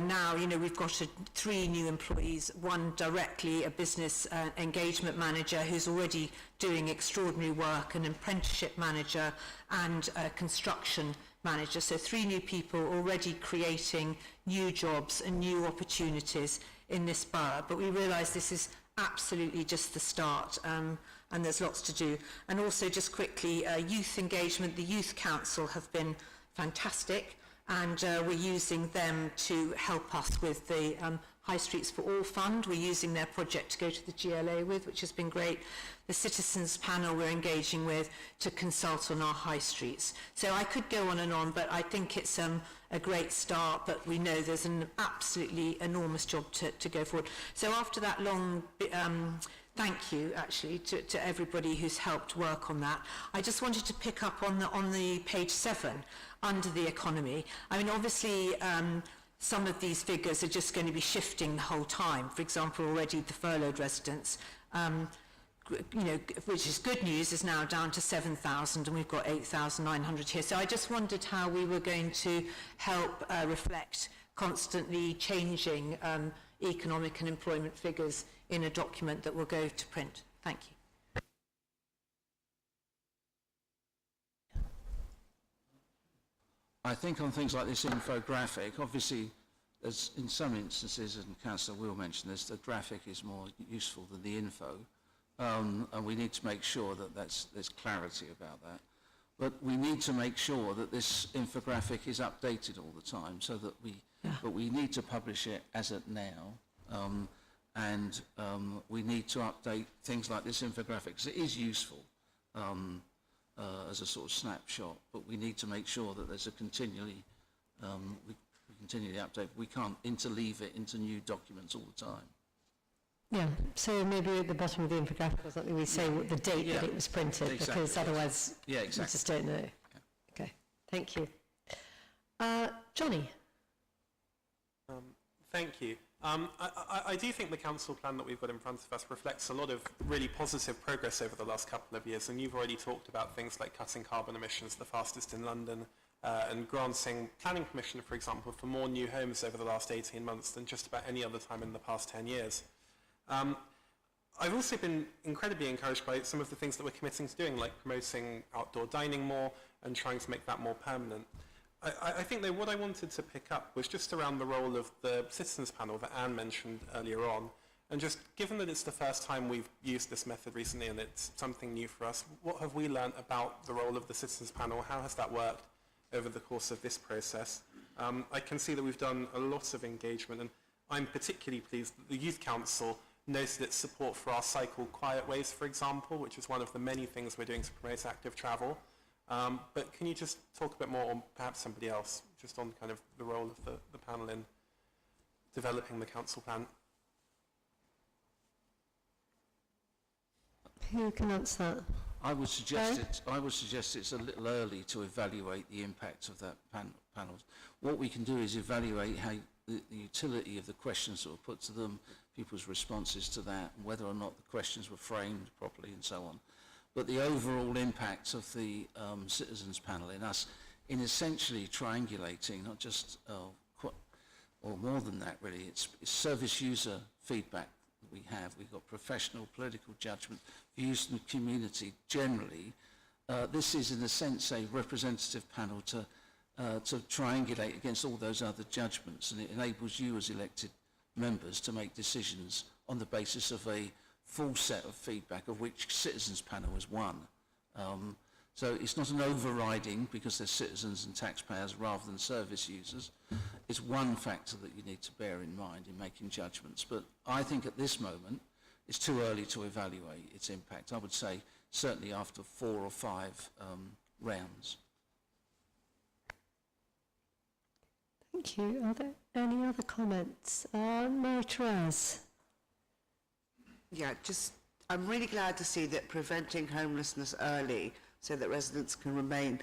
now, you know, we've got 3 new employees, one directly a business engagement manager who's already doing extraordinary work, an apprenticeship manager and a construction manager. So 3 new people already creating new jobs and new opportunities in this borough. But we realise this is absolutely just the start, and there's lots to do. And also, just quickly, youth engagement, the Youth Council have been fantastic, and we're using them to help us with the High Streets for All Fund. We're using their project to go to the GLA with, which has been great. The Citizens Panel we're engaging with to consult on our high streets. So I could go on and on, but I think it's a great start, but we know there's an absolutely enormous job to go forward. So after that long thank you, actually, to everybody who's helped work on that. I just wanted to pick up on the page 7, under the economy. I mean, obviously, some of these figures are just going to be shifting the whole time. For example, already the furloughed residents, you know, which is good news, is now down to 7,000, and we've got 8,900 here. So I just wondered how we were going to help reflect constantly changing economic and employment figures in a document that will go to print. Thank you. I think on things like this infographic, obviously, as in some instances, and Councillor Will mentioned this, the graphic is more useful than the info, and we need to make sure that there's clarity about that. But we need to make sure that this infographic is updated all the time, so that but we need to publish it as at now, and we need to update things like this infographic, because it is useful. As a sort of snapshot, but we need to make sure that there's a continually update. We can't interleave it into new documents all the time. Yeah, so maybe at the bottom of the infographic or something we say the date that it was printed, exactly. Because otherwise we just don't know. Yeah. Okay, thank you. Johnny? Thank you. I do think the council plan that we've got in front of us reflects a lot of really positive progress over the last couple of years, and you've already talked about things like cutting carbon emissions the fastest in London, and granting planning permission, for example, for more new homes over the last 18 months than just about any other time in the past 10 years. I've also been incredibly encouraged by some of the things that we're committing to doing, like promoting outdoor dining more and trying to make that more permanent. I think that what I wanted to pick up was just around the role of the Citizens Panel that Anne mentioned earlier on. And just given that it's the first time we've used this method recently and it's something new for us, what have we learned about the role of the Citizens Panel? How has that worked over the course of this process? I can see that we've done a lot of engagement, and I'm particularly pleased that the Youth Council noted its support for our Cycle Quiet Ways, for example, which is one of the many things we're doing to promote active travel. But can you just talk a bit more, or perhaps somebody else, just on kind of the role of the panel in developing the council plan? Who can answer that? I would suggest it's a little early to evaluate the impact of that panel. What we can do is evaluate how the utility of the questions that were put to them, people's responses to that, and whether or not the questions were framed properly and so on. But the overall impact of the citizens panel in essentially triangulating, not just, or more than that really, it's service user feedback that we have. We've got professional political judgment, views from the community generally. This is in a sense a representative panel to triangulate against all those other judgments, and it enables you as elected members to make decisions on the basis of a full set of feedback, of which citizens panel is one. So it's not an overriding because they're citizens and taxpayers rather than service users. It's one factor that you need to bear in mind in making judgments. But I think at this moment, it's too early to evaluate its impact. I would say certainly after 4 or 5 rounds. Thank you. Are there any other comments? Marie-Therese? Yeah, I'm really glad to see that preventing homelessness early so that residents can remain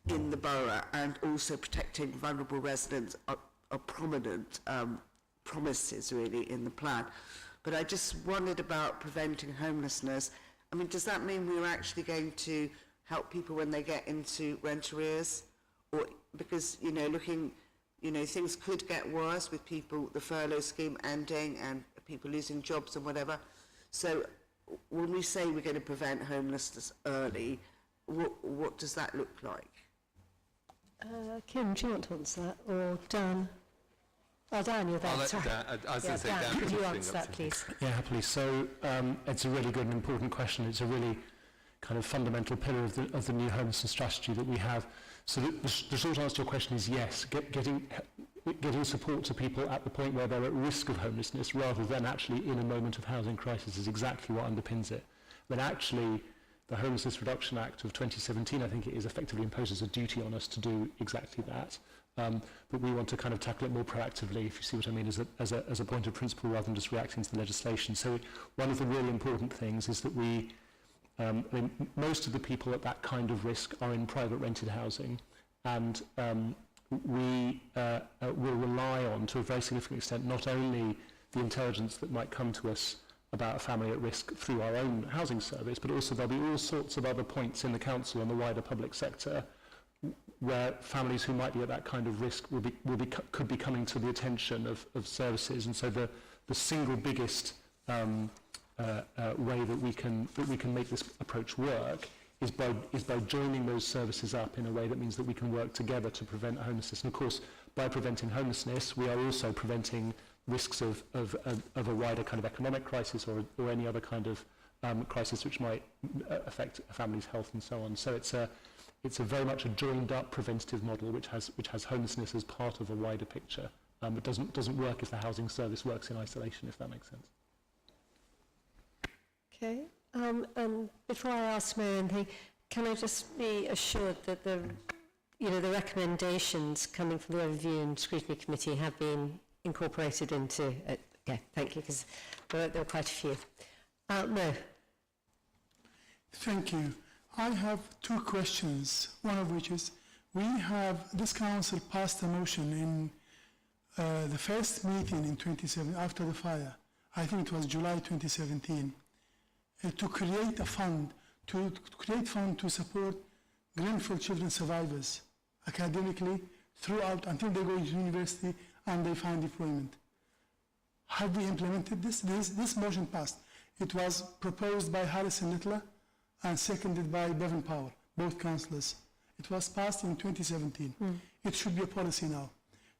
in the borough and also protecting vulnerable residents are prominent promises really in the plan. But I just wondered about preventing homelessness. I mean, does that mean we're actually going to help people when they get into rent arrears? Or because, things could get worse with people, the furlough scheme ending and people losing jobs and whatever. So when we say we're going to prevent homelessness early, what does that look like? Kim, do you want to answer that? Or Dan? Oh, Dan, you're there. I'll let Sorry. Dan, I was going to say, Dan, Dan, could you bring answer up that, something. please? Yeah, happily. So it's a really good and important question. It's a really kind of fundamental pillar of the new homelessness strategy that we have. So the short answer to your question is yes, getting support to people at the point where they're at risk of homelessness rather than actually in a moment of housing crisis is exactly what underpins it. But actually, the Homelessness Reduction Act of 2017, I think it is, effectively imposes a duty on us to do exactly that. But we want to kind of tackle it more proactively, if you see what I mean, as a point of principle rather than just reacting to the legislation. So one of the really important things is that most of the people at that kind of risk are in private rented housing, and we will rely on, to a very significant extent, not only the intelligence that might come to us about a family at risk through our own housing service, but also there'll be all sorts of other points in the council and the wider public sector where families who might be at that kind of risk could be coming to the attention of services. And so the single biggest way that we can make this approach work is by joining those services up in a way that means that we can work together to prevent homelessness. And of course, by preventing homelessness, we are also preventing risks of a wider kind of economic crisis or any other kind of crisis which might affect a family's health and so on. So it's a very much a joined-up preventative model which has homelessness as part of a wider picture. It doesn't work if the housing service works in isolation, if that makes sense. Okay. And before I ask Mary anything, can I just be assured that the recommendations coming from the Overview and Scrutiny Committee have been incorporated into it? Okay, thank you, because there were quite a few. No. Thank you. I have 2 questions, one of which is, this council passed a motion in the first meeting in 2017, after the fire, I think it was July 2017, to create a fund, to support Grenfell children survivors academically throughout until they go to university and they find employment. Have we implemented this? This motion passed. It was proposed by Harrison Littler and seconded by Bevan Power, both councillors. It was passed in 2017. It should be a policy now.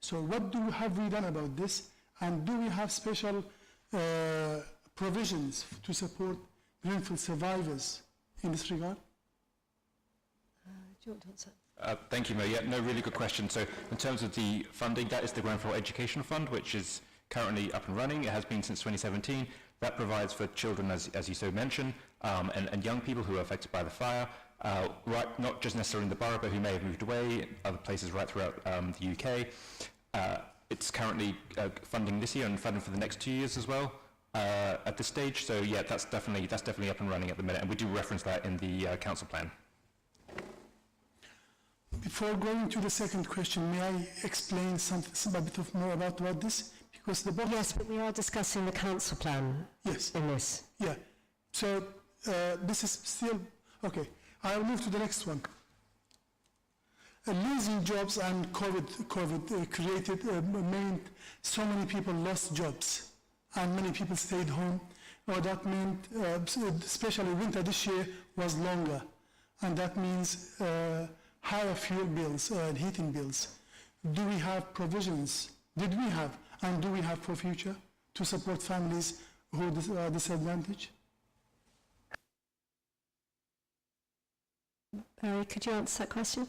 So what have we done about this? And do we have special provisions to support Grenfell survivors in this regard? Do you want to answer? Thank you, Mo. Yeah, no, really good question. So in terms of the funding, that is the Grenfell Education Fund, which is currently up and running. It has been since 2017. That provides for children, as you so mentioned, and young people who are affected by the fire, not just necessarily in the borough, but who may have moved away, other places right throughout the UK. It's currently funding this year and funding for the next 2 years as well at this stage. So yeah, that's definitely up and running at the minute, and we do reference that in the council plan. Before going to the second question, may I explain a bit more about this? Because the board... Yes, but we are discussing the council plan. Yes. In this. Yeah. So this is still... Okay. I'll move to the next one. Losing jobs and COVID meant so many people lost jobs and many people stayed home. That meant, especially winter this year was longer, and that means higher fuel bills and heating bills. Do we have provisions? Did we have and do we have for future to support families who are disadvantaged? Barry, could you answer that question?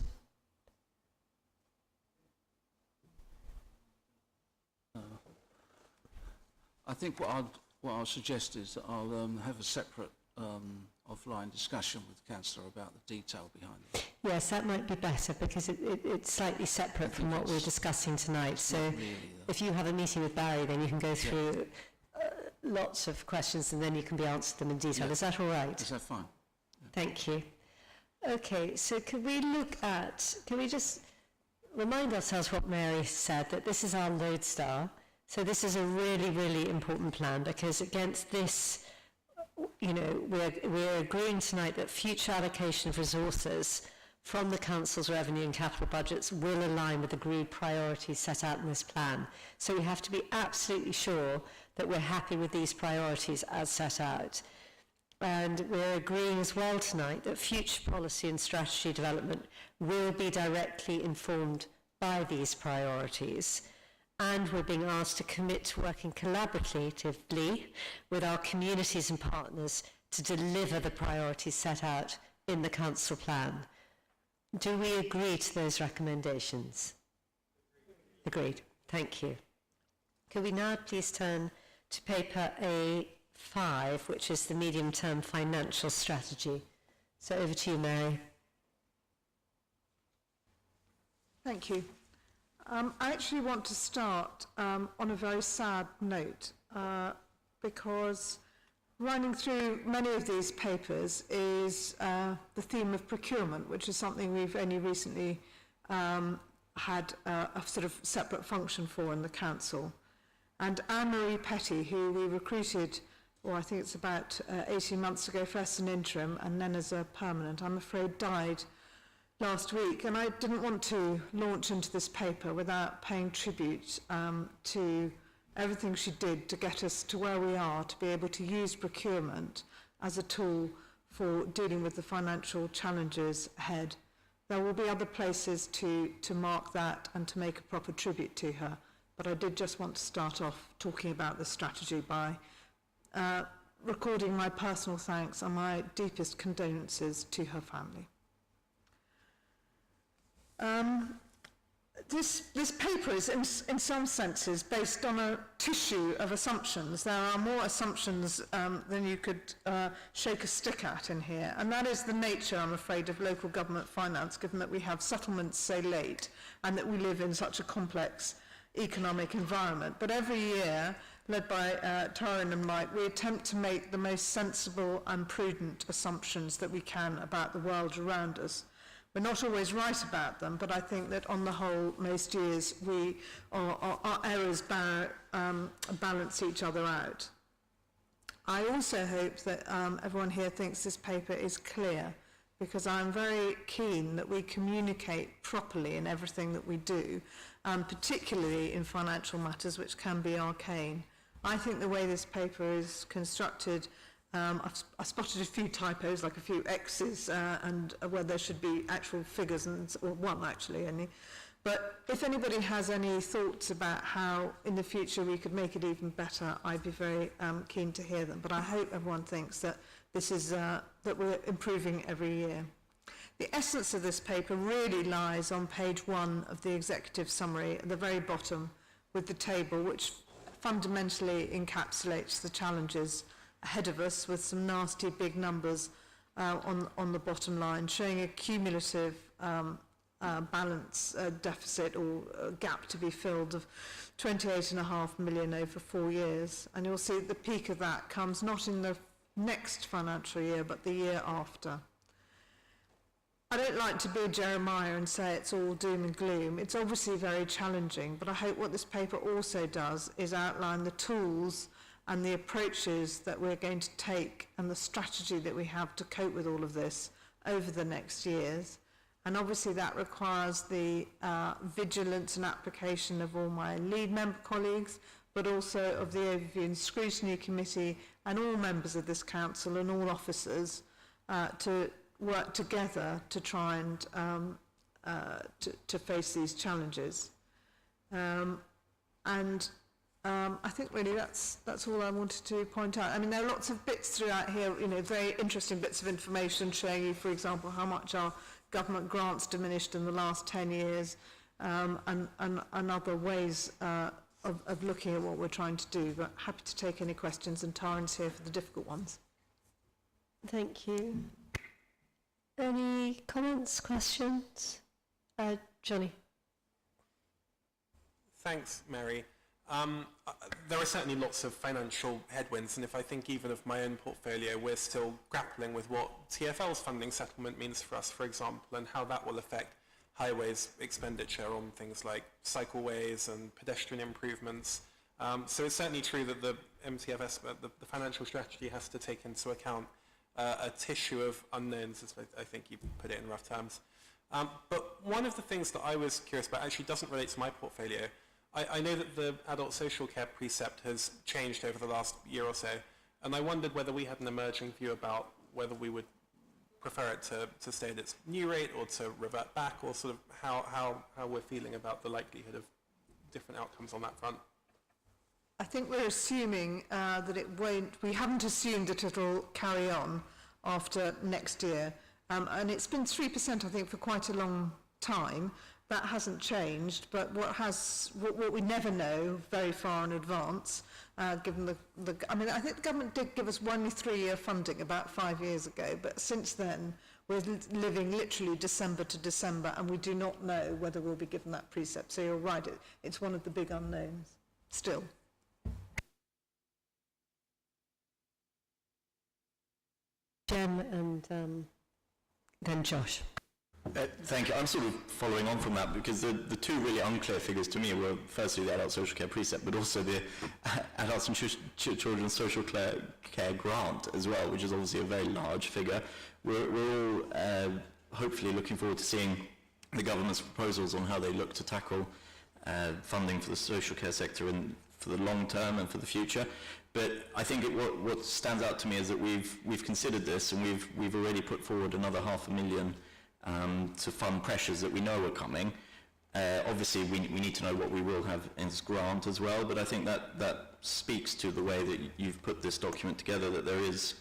I think what I'll suggest is that I'll have a separate offline discussion with Councillor about the detail behind it. Yes, that might be better because it's slightly separate from what we're discussing tonight. So if you have a meeting with Barry, then you can go through lots of questions and then you can be answered them in detail. Yeah. Is that all right? Is that fine? Thank you. Okay, so can we just remind ourselves what Mary said, that this is our lodestar. So this is a really, really important plan because against this, you know, we're agreeing tonight that future allocation of resources from the Council's revenue and capital budgets will align with agreed priorities set out in this plan. So we have to be absolutely sure that we're happy with these priorities as set out. And we're agreeing as well tonight that future policy and strategy development will be directly informed by these priorities. And we're being asked to commit to working collaboratively with our communities and partners to deliver the priorities set out in the Council plan. Do we agree to those recommendations? Agreed. Thank you. Could we now please turn to paper A5, which is the medium-term financial strategy. So over to you, Mary. Thank you. I actually want to start on a very sad note because running through many of these papers is the theme of procurement, which is something we've only recently had a sort of separate function for in the Council. And Anne-Marie Petty, who we recruited, I think it's about 18 months ago, first an interim and then as a permanent, I'm afraid died last week. And I didn't want to launch into this paper without paying tribute to everything she did to get us to where we are, to be able to use procurement as a tool for dealing with the financial challenges ahead. There will be other places to mark that and to make a proper tribute to her. But I did just want to start off talking about this strategy by recording my personal thanks and my deepest condolences to her family. This paper is, in some senses, based on a tissue of assumptions. There are more assumptions than you could shake a stick at in here, and that is the nature, I'm afraid, of local government finance, given that we have settlements so late and that we live in such a complex economic environment. But every year, led by Taryn and Mike, we attempt to make the most sensible and prudent assumptions that we can about the world around us. We're not always right about them, but I think that on the whole, most years, our errors balance each other out. I also hope that everyone here thinks this paper is clear, because I'm very keen that we communicate properly in everything that we do, particularly in financial matters, which can be arcane. I think the way this paper is constructed, I spotted a few typos, like a few X's, and where there should be actual figures, or one actually only. But if anybody has any thoughts about how in the future we could make it even better, I'd be very keen to hear them. But I hope everyone thinks that this is that we're improving every year. The essence of this paper really lies on page 1 of the executive summary at the very bottom, with the table which fundamentally encapsulates the challenges ahead of us, with some nasty big numbers on the bottom line, showing a cumulative balance deficit or gap to be filled of 28.5 million over 4 years. And you'll see the peak of that comes not in the next financial year, but the year after. I don't like to be Jeremiah and say it's all doom and gloom. It's obviously very challenging, but I hope what this paper also does is outline the tools and the approaches that we're going to take and the strategy that we have to cope with all of this over the next years. And obviously that requires the vigilance and application of all my lead member colleagues, but also of the Overview and Scrutiny Committee and all members of this council and all officers to work together to try and to face these challenges. And I think really that's all I wanted to point out. I mean, there are lots of bits throughout here, you know, very interesting bits of information showing you, for example, how much our government grants diminished in the last 10 years, and other ways of looking at what we're trying to do. But happy to take any questions, and Taryn's here for the difficult ones. Thank you. Any comments, questions? Johnny. Thanks, Mary. There are certainly lots of financial headwinds, and if I think even of my own portfolio, we're still grappling with what TfL's funding settlement means for us, for example, and how that will affect highways expenditure on things like cycleways and pedestrian improvements. So it's certainly true that the MTFS, the financial strategy, has to take into account a tissue of unknowns, as I think you put it in rough terms. But one of the things that I was curious about actually doesn't relate to my portfolio. I know that the adult social care precept has changed over the last year or so, and I wondered whether we had an emerging view about whether we would prefer it to stay at its new rate or to revert back, or sort of how we're feeling about the likelihood of different outcomes on that front. I think we're assuming that it won't, we haven't assumed that it'll carry on after next year. And it's been 3%, I think, for quite a long time. That hasn't changed, but what we never know very far in advance, given I mean, I think the government did give us only 3-year funding about 5 years ago, but since then we're living literally December to December, and we do not know whether we'll be given that precept. So you're right, it's one of the big unknowns still. Jem and then Josh. Thank you. I'm sort of following on from that, because the two really unclear figures to me were firstly the adult social care precept, but also the adults and children's social care grant as well, which is obviously a very large figure. We're all hopefully looking forward to seeing the government's proposals on how they look to tackle funding for the social care sector for the long term and for the future. But I think what stands out to me is that we've considered this, and we've already put forward another $500,000 to fund pressures that we know are coming. Obviously, we need to know what we will have in this grant as well, but I think that speaks to the way that you've put this document together, that there is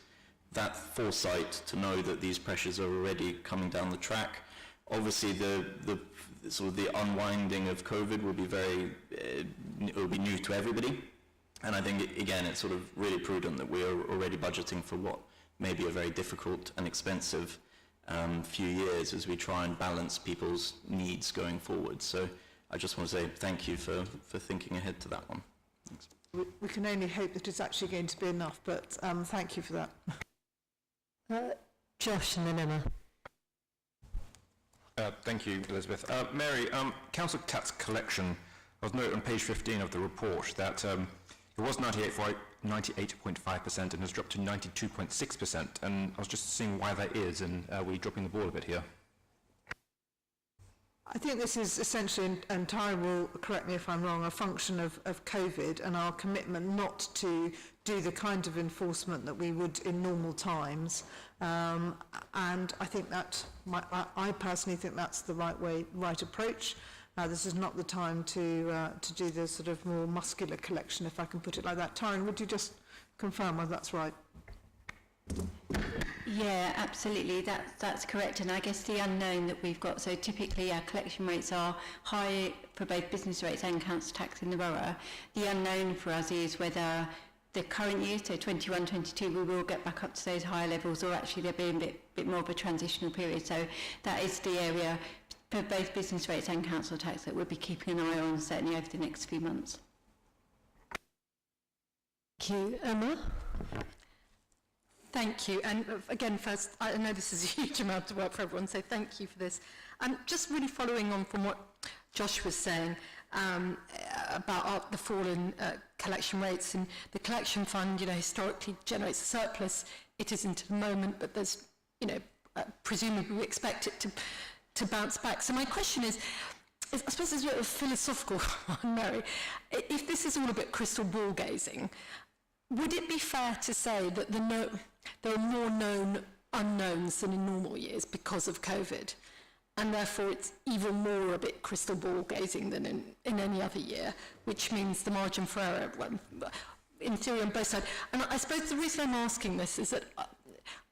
that foresight to know that these pressures are already coming down the track. Obviously, the sort of the unwinding of COVID will be it will be new to everybody, and I think, again, it's sort of really prudent that we are already budgeting for what may be a very difficult and expensive few years as we try and balance people's needs going forward. So I just want to say thank you for thinking ahead to that one. Thanks. We can only hope that it's actually going to be enough, but thank you for that. Josh and then Emma. Thank you, Elizabeth. Mary, council tax collection, I was noting on page 15 of the report that it was 98.5% and has dropped to 92.6%, and I was just seeing why that is, and we're dropping the ball a bit here. I think this is essentially, and Ty will correct me if I'm wrong, a function of COVID and our commitment not to do the kind of enforcement that we would in normal times. And I think I personally think that's the right approach. This is not the time to do the sort of more muscular collection, if I can put it like that. Taryn, would you just confirm whether that's right? Yeah, absolutely. That's correct. And I guess the unknown that we've got, so typically our collection rates are high for both business rates and council tax in the borough. The unknown for us is whether the current year, so 21-22, we will get back up to those higher levels, or actually there'll be a bit more of a transitional period. So that is the area for both business rates and council tax that we'll be keeping an eye on, certainly over the next few months. Thank you. Emma? Thank you. And again, first, I know this is a huge amount of work for everyone, so thank you for this. Just really following on from what Josh was saying about the fall in collection rates, and the collection fund, historically generates a surplus. It isn't at the moment, but there's, presumably we expect it to bounce back. So my question is, I suppose it's a bit of a philosophical one, Mary. If this is all a bit crystal ball gazing, would it be fair to say that there are more known unknowns than in normal years because of COVID? and therefore it's even more a bit crystal ball gazing than in any other year, which means the margin for error, well, in theory on both sides. And I suppose the reason I'm asking this is that,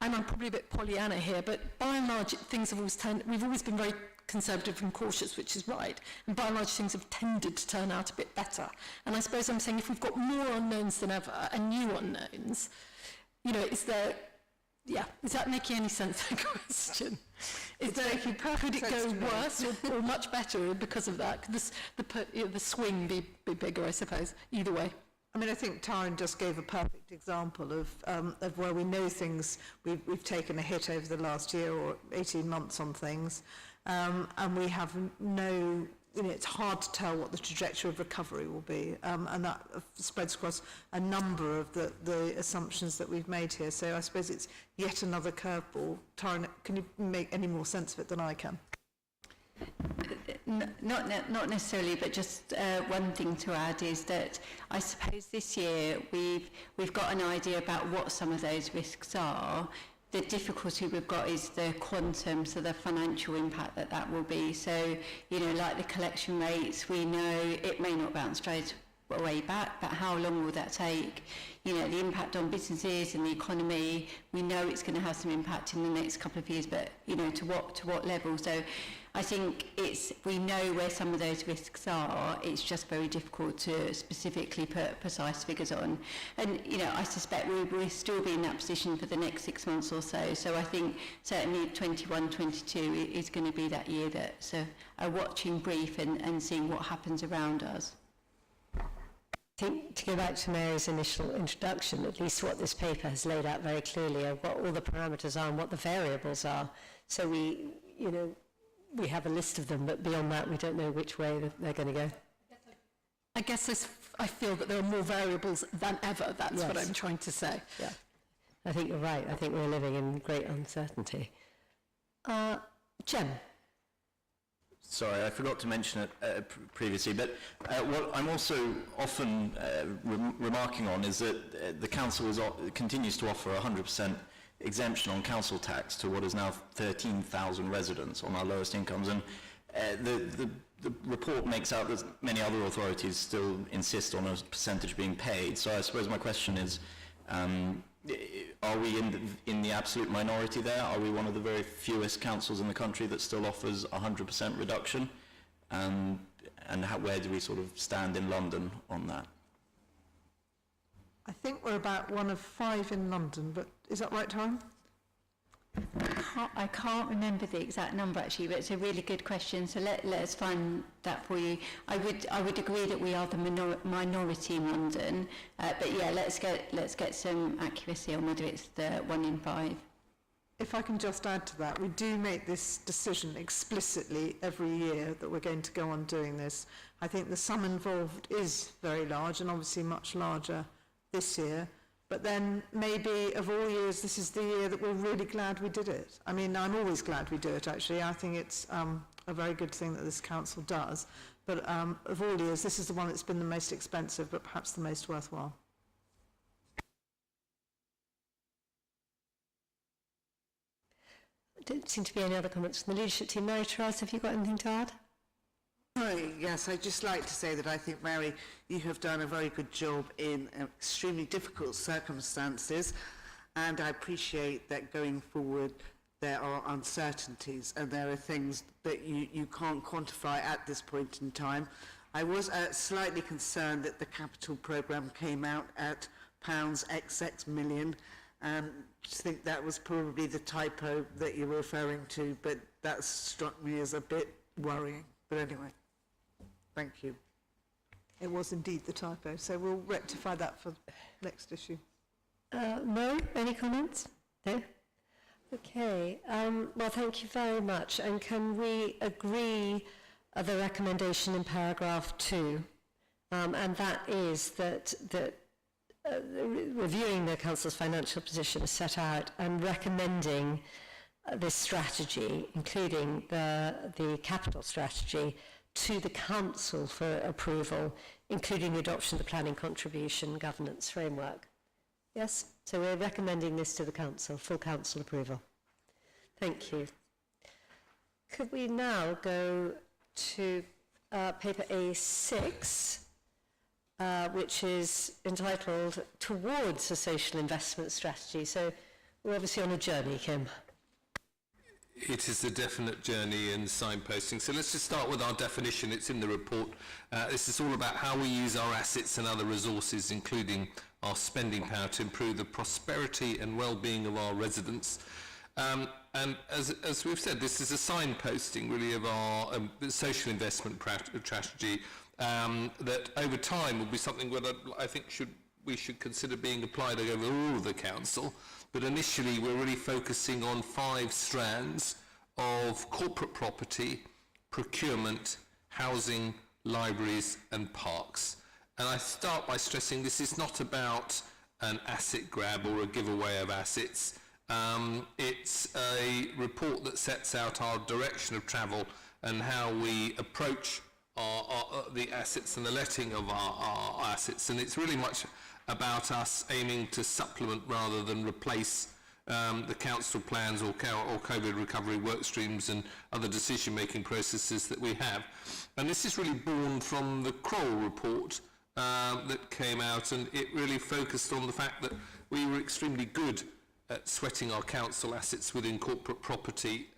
and I'm probably a bit Pollyanna here, but by and large things have always we've always been very conservative and cautious, which is right, and by and large things have tended to turn out a bit better. And I suppose I'm saying if we've got more unknowns than ever and new unknowns, you know, is that making any sense, the question? Could it go worse or much better because of that? Could the swing be bigger, I suppose, either way? I mean, I think Taryn just gave a perfect example of where we know things, we've taken a hit over the last year or 18 months on things, and we have no, you know, it's hard to tell what the trajectory of recovery will be, and that spreads across a number of the assumptions that we've made here. So I suppose it's yet another curveball. Taryn, can you make any more sense of it than I can? Not necessarily, but just one thing to add is that I suppose this year we've got an idea about what some of those risks are. The difficulty we've got is the quantum, so the financial impact that will be. So, you know, like the collection rates, we know it may not bounce straight away back, but how long will that take? You know, the impact on businesses and the economy, we know it's going to have some impact in the next couple of years, but, you know, to what level? So I think we know where some of those risks are. It's just very difficult to specifically put precise figures on. And, you know, I suspect we'll still be in that position for the next 6 months or so. So I think certainly 21, 22 is going to be that year that's a watching brief and seeing what happens around us. I think to go back to Mary's initial introduction, at least what this paper has laid out very clearly are what all the parameters are and what the variables are. So we have a list of them, but beyond that, we don't know which way they're going to go. I guess I feel that there are more variables than ever. That's what I'm trying to say. Yeah, I think you're right. I think we're living in great uncertainty. Jem. Sorry, I forgot to mention it previously, but what I'm also often remarking on is that the council continues to offer 100% exemption on council tax to what is now 13,000 residents on our lowest incomes, and the report makes out that many other authorities still insist on a percentage being paid. So I suppose my question is, are we in the absolute minority there? Are we one of the very fewest councils in the country that still offers 100% reduction? And where do we sort of stand in London on that? I think we're about one of 5 in London, but is that right, Taryn? I can't remember the exact number actually, but it's a really good question. So let us find that for you. I would agree that we are the minority in London, but yeah, let's get some accuracy on whether it's the 1 in 5. If I can just add to that, we do make this decision explicitly every year that we're going to go on doing this. I think the sum involved is very large, and obviously much larger this year. But then maybe of all years, this is the year that we're really glad we did it. I mean, I'm always glad we do it, actually. I think it's a very good thing that this council does. But of all years, this is the one that's been the most expensive, but perhaps the most worthwhile. There don't seem to be any other comments from the leadership team. Mary Therese, have you got anything to add? Yes, I'd just like to say that I think, Mary, you have done a very good job in extremely difficult circumstances, and I appreciate that going forward there are uncertainties and there are things that you can't quantify at this point in time. I was slightly concerned that the capital programme came out at £XX million, and I think that was probably the typo that you were referring to, but that struck me as a bit worrying. But anyway. Thank you. It was indeed the typo, so we'll rectify that for next issue. Mo, any comments? No? Okay. Well, thank you very much. And can we agree the recommendation in paragraph 2? And that is that reviewing the council's financial position is set out and recommending this strategy, including the capital strategy, to the council for approval, including the adoption of the planning contribution governance framework. Yes? So we're recommending this to the council, full council approval. Thank you. could we now go to paper A6, which is entitled Towards a Social Investment Strategy. So we're obviously on a journey, Kim. It is a definite journey in signposting. So let's just start with our definition. It's in the report. This is all about how we use our assets and other resources, including our spending power, to improve the prosperity and well-being of our residents. And as we've said, this is a signposting really of our social investment strategy that over time will be something that I think we should consider being applied over all of the council. But initially we're really focusing on 5 strands of corporate property, procurement, housing, libraries and parks. And I start by stressing this is not about an asset grab or a giveaway of assets. It's a report that sets out our direction of travel and how we approach the assets and the letting of our assets. And it's really much about us aiming to supplement rather than replace the council plans or COVID recovery work streams and other decision-making processes that we have. And this is really born from the Kroll report that came out, and it really focused on the fact that we were extremely good at sweating our council assets within corporate property,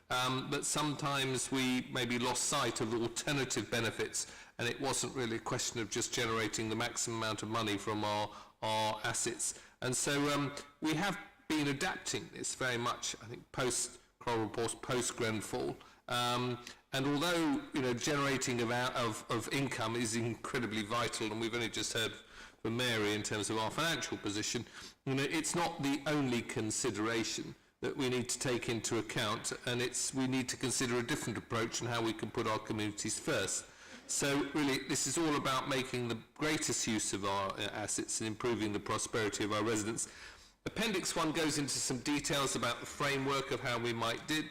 but sometimes we maybe lost sight of the alternative benefits, and it wasn't really a question of just generating the maximum amount of money from our assets. And so we have been adapting this very much, I think, post-Kroll reports, post-Grenfell. And although, generating of income is incredibly vital, and we've only just heard from Mary in terms of our financial position, it's not the only consideration that we need to take into account, and we need to consider a different approach and how we can put our communities first. So really, this is all about making the greatest use of our assets and improving the prosperity of our residents. Appendix 1 goes into some details about the framework of how we might do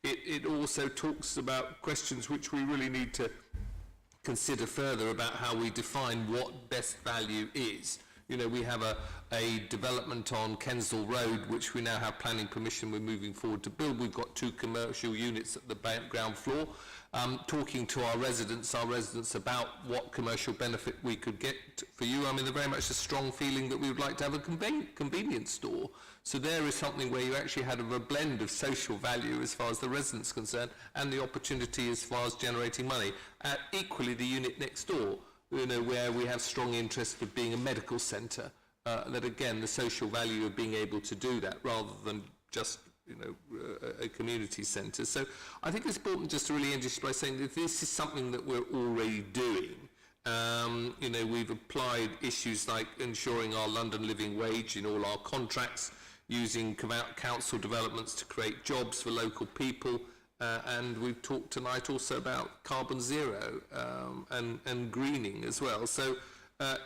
it. It also talks about questions which we really need to consider further about how we define what best value is. We have a development on Kensal Road, which we now have planning permission. We're moving forward to build. We've got 2 commercial units at the ground floor. Talking to our residents about what commercial benefit we could get for you. There's very much a strong feeling that we would like to have a convenience store. So there is something where you actually had a blend of social value as far as the residents concerned and the opportunity as far as generating money. Equally, the unit next door, where we have strong interest of being a medical centre, that again, the social value of being able to do that rather than just a community centre. So I think it's important just to really end by saying that this is something that we're already doing. We've applied issues like ensuring our London living wage in all our contracts, using council developments to create jobs for local people, and we've talked tonight also about carbon zero and greening as well. So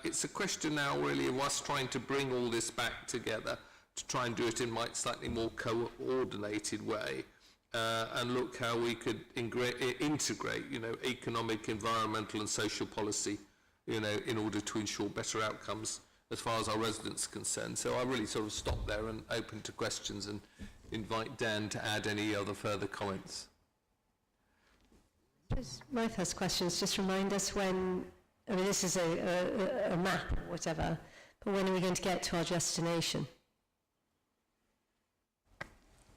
it's a question now really of us trying to bring all this back together, to try and do it in a slightly more coordinated way, and look how we could integrate, economic, environmental and social policy, in order to ensure better outcomes as far as our residents are concerned. So I really sort of stop there and open to questions and invite Dan to add any other further comments. My first question is just remind us when, this is a map or whatever, but when are we going to get to our destination?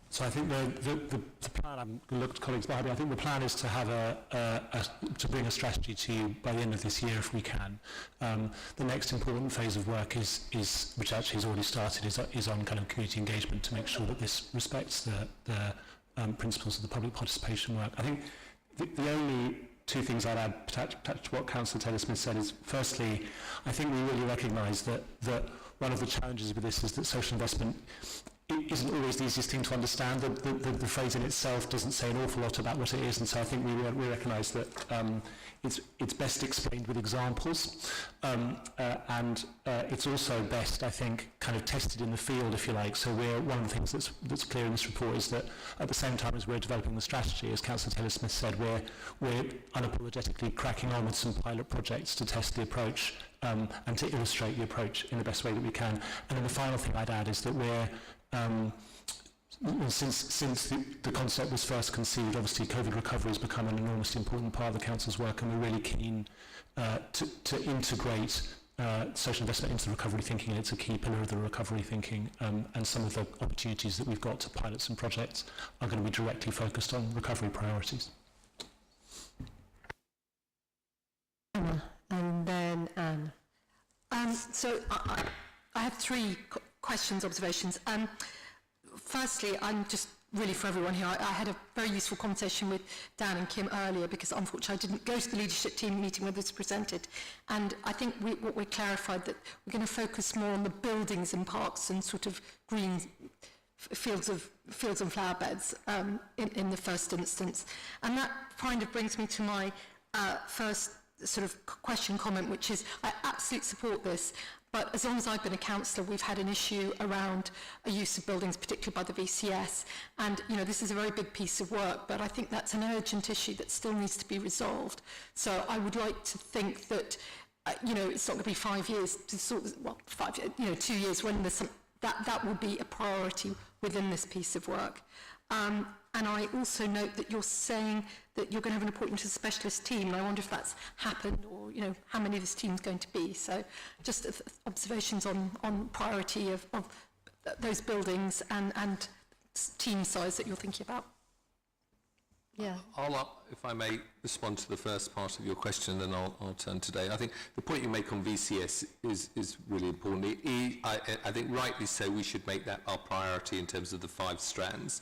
So I think the plan, I'm going to look at colleagues behind me, I think the plan is to have to bring a strategy to you by the end of this year if we can. The next important phase of work is which actually has already started, is on kind of community engagement to make sure that this respects the principles of the public participation work. I think the only 2 things I'd add to what Councillor Taylor-Smith said is, firstly, I think we really recognise that one of the challenges with this is that social investment isn't always the easiest thing to understand. The phrase in itself doesn't say an awful lot about what it is, and so I think we recognise that it's best explained with examples, and it's also best, I think, kind of tested in the field, if you like. So one of the things that's clear in this report is that at the same time as we're developing the strategy, as Councillor Taylor-Smith said, we're unapologetically cracking on with some pilot projects to test the approach and to illustrate the approach in the best way that we can. And then the final thing I'd add is that we're since the concept was first conceived, obviously COVID recovery has become an enormously important part of the Council's work, and we're really keen to integrate social investment into the recovery thinking, and it's a key pillar of the recovery thinking, and some of the opportunities that we've got to pilot some projects are going to be directly focused on recovery priorities. And then Anne. So I have three questions, observations. Firstly, I'm just really for everyone here, I had a very useful conversation with Dan and Kim earlier because unfortunately I didn't go to the leadership team meeting where this was presented. And I think what we clarified that we're going to focus more on the buildings and parks and sort of green fields and flower beds in the first instance. And that kind of brings me to my first sort of comment, which is I absolutely support this. But as long as I've been a councillor, we've had an issue around a use of buildings, particularly by the VCS. And, you know, this is a very big piece of work, but I think that's an urgent issue that still needs to be resolved. So I would like to think that, you know, it's not going to be 5 years, to sort of, well, 5 years, you know, 2 years when there's some, that will be a priority within this piece of work. And I also note that you're saying that you're going to have an appointment to a specialist team, and I wonder if that's happened or, you know, how many this team's going to be. So just observations on priority of those buildings and team size that you're thinking about. Yeah. If I may respond to the first part of your question, then I'll turn to Dave. I think the point you make on VCS is really important. I think rightly so, we should make that our priority in terms of the 5 strands.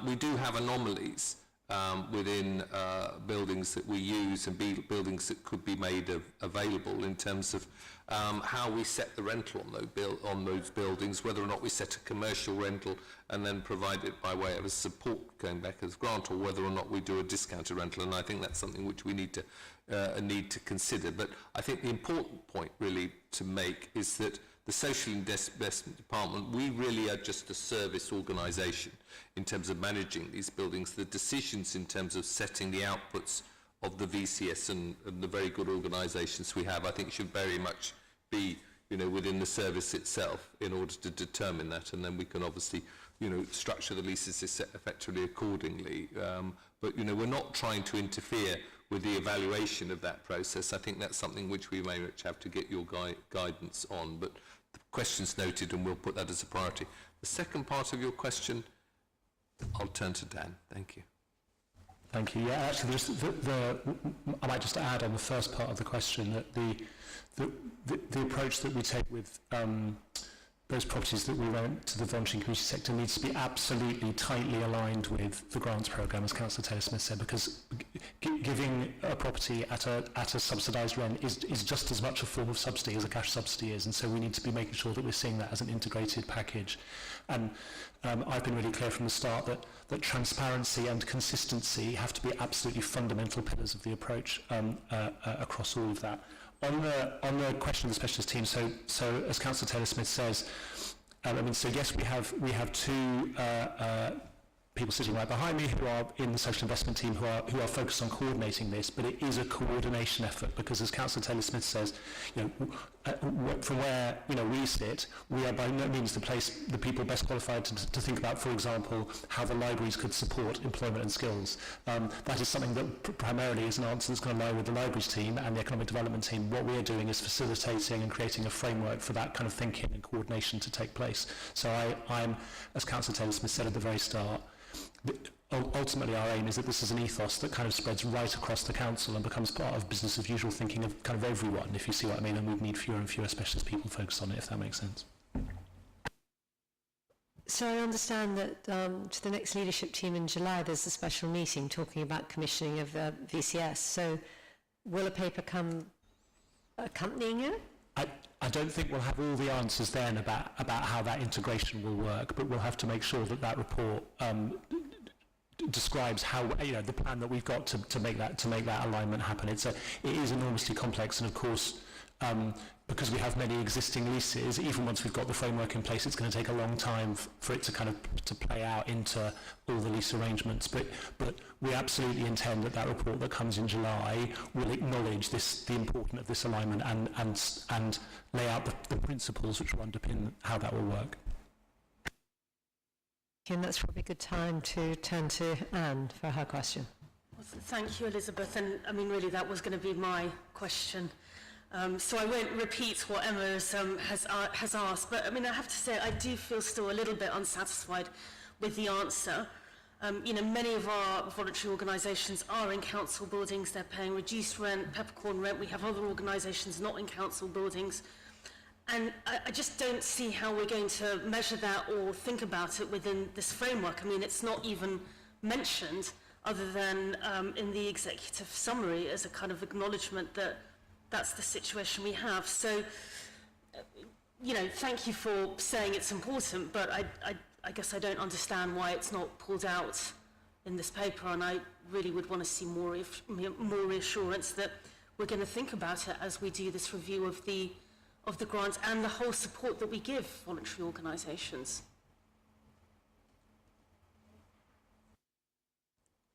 We do have anomalies within buildings that we use and buildings that could be made available in terms of how we set the rental on those buildings, whether or not we set a commercial rental and then provide it by way of a support going back as grant, or whether or not we do a discounted rental. And I think that's something which we need to consider. But I think the important point really to make is that the Social Investment Department, we really are just a service organisation in terms of managing these buildings. The decisions in terms of setting the outputs of the VCS and the very good organisations we have, I think should very much be, you know, within the service itself in order to determine that, and then we can obviously, you know, structure the leases effectively accordingly. But, you know, we're not trying to interfere with the evaluation of that process. I think that's something which we may much have to get your guidance on. But the question's noted, and we'll put that as a priority. The second part of your question, I'll turn to Dan. Thank you. Thank you. Yeah, actually, I might just add on the first part of the question that the approach that we take with those properties that we rent to the voluntary community sector needs to be absolutely tightly aligned with the grants programme, as Councillor Taylor-Smith said, because giving a property at a subsidised rent is just as much a form of subsidy as a cash subsidy is, and so we need to be making sure that we're seeing that as an integrated package. And I've been really clear from the start that transparency and consistency have to be absolutely fundamental pillars of the approach across all of that. On the question of the specialist team, so as Councillor Taylor-Smith says, so yes, we have 2 people sitting right behind me who are in the social investment team who are focused on coordinating this, but it is a coordination effort because, as Councillor Taylor-Smith says, you know, from where, you know, we sit, we are by no means the people best qualified to think about, for example, how the libraries could support employment and skills. That is something that primarily is an answer that's going to lie with the libraries team and the economic development team. What we are doing is facilitating and creating a framework for that kind of thinking and coordination to take place. So I'm, as Councillor Taylor-Smith said at the very start, ultimately our aim is that this is an ethos that kind of spreads right across the council and becomes part of business as usual thinking of kind of everyone, if you see what I mean, and we need fewer and fewer specialist people focused on it, if that makes sense. So I understand that to the next leadership team in July there's a special meeting talking about commissioning of VCS. So will a paper come accompanying it? I don't think we'll have all the answers then about how that integration will work, but we'll have to make sure that report describes how, you know, the plan that we've got to make that alignment happen. It is enormously complex, and of course, because we have many existing leases, even once we've got the framework in place, it's going to take a long time for it to kind of to play out into all the lease arrangements. But we absolutely intend that report that comes in July will acknowledge the importance of this alignment and lay out the principles which will underpin how that will work. And that's probably a good time to turn to Anne for her question. Well, thank you, Elizabeth. And I mean, really, that was going to be my question. So I won't repeat what Emma has asked, but I mean, I have to say, I do feel still a little bit unsatisfied with the answer. You know, many of our voluntary organisations are in council buildings. They're paying reduced rent, peppercorn rent. We have other organisations not in council buildings. And I just don't see how we're going to measure that or think about it within this framework. I mean, it's not even mentioned other than in the executive summary as a kind of acknowledgement that that's the situation we have. So, you know, thank you for saying it's important, but I guess I don't understand why it's not pulled out in this paper, and I really would want to see more reassurance that we're going to think about it as we do this review of the grants and the whole support that we give voluntary organisations.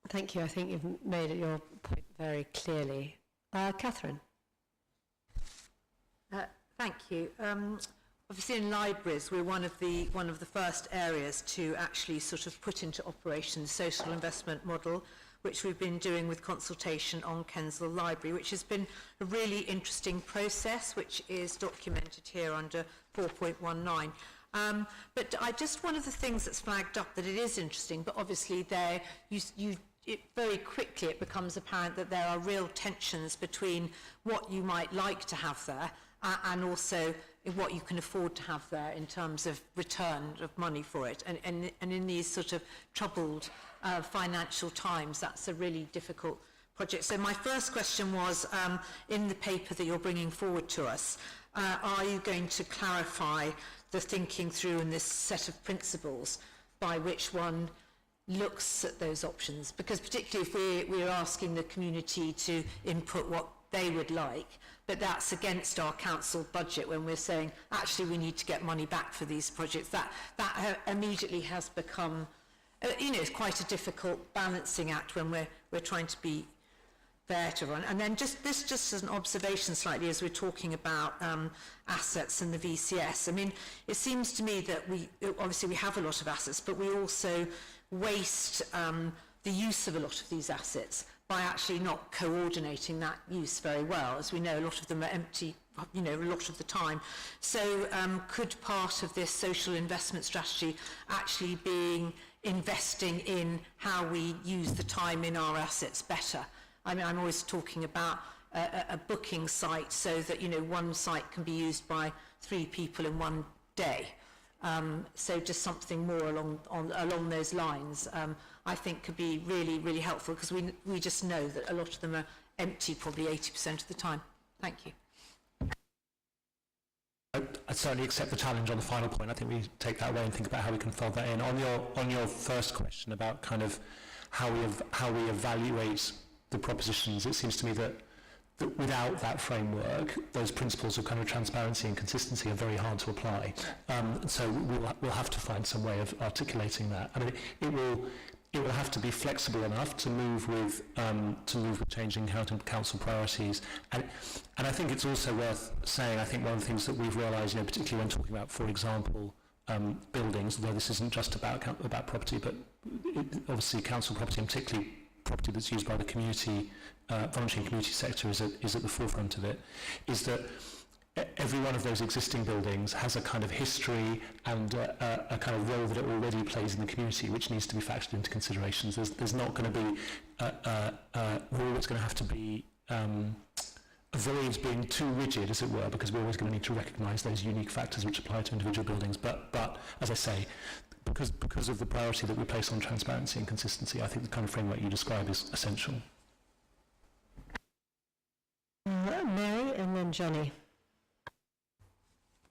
Thank you. I think you've made your point very clearly. Catherine. Thank you. Obviously in libraries we're one of the first areas to actually sort of put into operation the social investment model, which we've been doing with consultation on Kensal Library, which has been a really interesting process, which is documented here under 4.19. But one of the things that's flagged up that it is interesting, but obviously very quickly it becomes apparent that there are real tensions between what you might like to have there and also what you can afford to have there in terms of return of money for it. And in these sort of troubled financial times, that's a really difficult project. So my first question was, in the paper that you're bringing forward to us, are you going to clarify the thinking through in this set of principles by which one looks at those options? Because particularly if we're asking the community to input what they would like, but that's against our council budget when we're saying, actually, we need to get money back for these projects. That immediately has become, it's quite a difficult balancing act when we're trying to be fair to everyone. And then just as an observation slightly, as we're talking about assets and the VCS. I mean, it seems to me that we have a lot of assets, but we also waste the use of a lot of these assets by actually not coordinating that use very well. As we know, a lot of them are empty, a lot of the time. So could part of this social investment strategy actually being investing in how we use the time in our assets better? I mean, I'm always talking about a booking site so that, one site can be used by 3 people in one day. So just something more along those lines, I think could be really, really helpful, because we just know that a lot of them are empty probably 80% of the time. Thank you. I certainly accept the challenge on the final point. I think we take that away and think about how we can fold that in. On your first question about kind of how we evaluate the propositions, it seems to me that without that framework, those principles of kind of transparency and consistency are very hard to apply. So we'll have to find some way of articulating that. I mean, it will have to be flexible enough to move with changing council priorities. And I think it's also worth saying, I think one of the things that we've realised, particularly when talking about, for example, buildings, although this isn't just about property, but obviously council property, and particularly property that's used by the community, voluntary and community sector is at the forefront of it, is that every one of those existing buildings has a kind of history and a kind of role that it already plays in the community, which needs to be factored into considerations. There's not going to be a rule that's going to have to be avoid being too rigid, as it were, because we're always going to need to recognise those unique factors which apply to individual buildings. But as I say, because of the priority that we place on transparency and consistency, I think the kind of framework you describe is essential. Mary and then Johnny.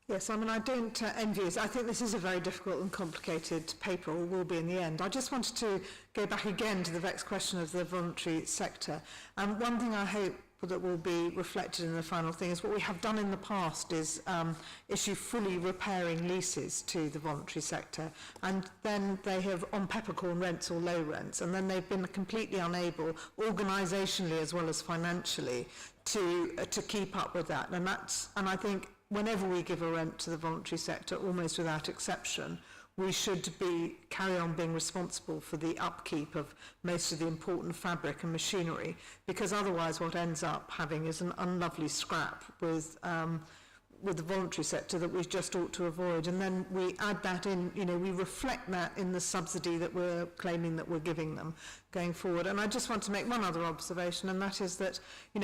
Yes, I mean, I don't envy it. I think this is a very difficult and complicated paper, or will be in the end. I just wanted to go back again to the vexed question of the voluntary sector. One thing I hope that will be reflected in the final thing is what we have done in the past is issue fully repairing leases to the voluntary sector, and then they have on peppercorn rents or low rents, and then they've been completely unable, organisationally as well as financially, to keep up with that. And I think whenever we give a rent to the voluntary sector, almost without exception, we should carry on being responsible for the upkeep of most of the important fabric and machinery, because otherwise what ends up having is an unlovely scrap with the voluntary sector that we just ought to avoid. And then we add that in, we reflect that in the subsidy that we're claiming that we're giving them going forward. And I just want to make one other observation, and that is that,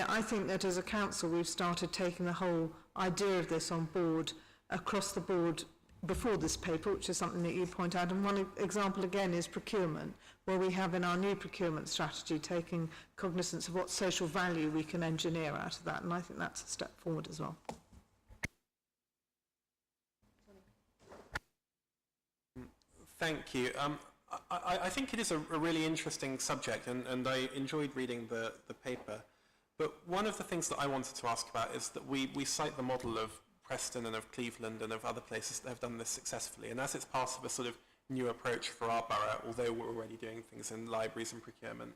I think that as a council we've started taking the whole idea of this on board, across the board, before this paper, which is something that you point out. And one example again is procurement, where we have in our new procurement strategy taking cognizance of what social value we can engineer out of that. And I think that's a step forward as well. Thank you. I think it is a really interesting subject, and I enjoyed reading the paper. But one of the things that I wanted to ask about is that we cite the model of Preston and of Cleveland and of other places that have done this successfully. And as it's part of a sort of new approach for our borough, although we're already doing things in libraries and procurement,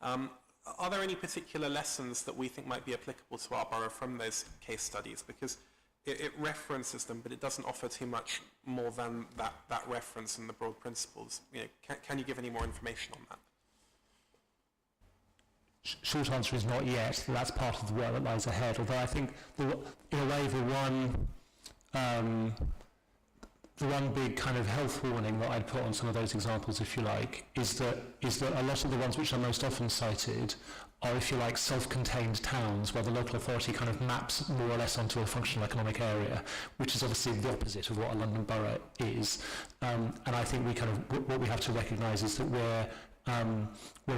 are there any particular lessons that we think might be applicable to our borough from those case studies? Because it references them, but it doesn't offer too much more than that reference and the broad principles. Can you give any more information on that? Short answer is not yet. That's part of the work that lies ahead. Although I think, in a way, the one big kind of health warning that I'd put on some of those examples, if you like, is that a lot of the ones which are most often cited are, if you like, self-contained towns where the local authority kind of maps more or less onto a functional economic area, which is obviously the opposite of what a London borough is. And I think what we have to recognise is that we're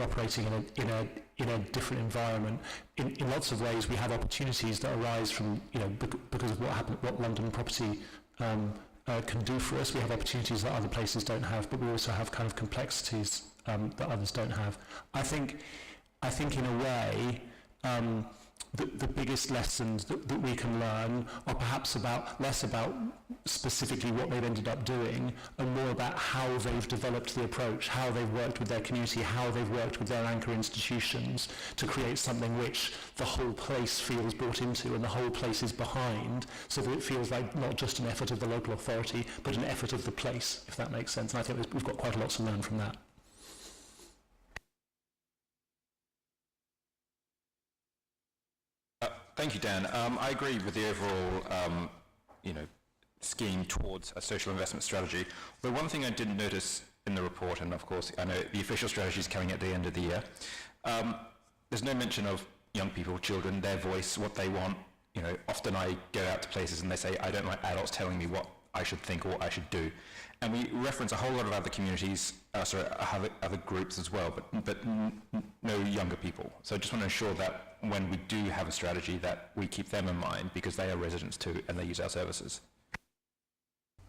operating in a different environment. In lots of ways, we have opportunities that arise from, because of what London property can do for us. We have opportunities that other places don't have, but we also have kind of complexities that others don't have. I think in a way, the biggest lessons that we can learn are perhaps less about specifically what they've ended up doing and more about how they've developed the approach, how they've worked with their community, how they've worked with their anchor institutions to create something which the whole place feels brought into and the whole place is behind, so that it feels like not just an effort of the local authority, but an effort of the place, if that makes sense. And I think we've got quite a lot to learn from that. Thank you, Dan. I agree with the overall, scheme towards a social investment strategy. But one thing I didn't notice in the report, and of course I know the official strategy is coming at the end of the year, there's no mention of young people, children, their voice, what they want. Often I go out to places and they say, I don't like adults telling me what I should think or what I should do. And we reference a whole lot of other communities, other groups as well, but no younger people. So I just want to ensure that when we do have a strategy that we keep them in mind, because they are residents too and they use our services.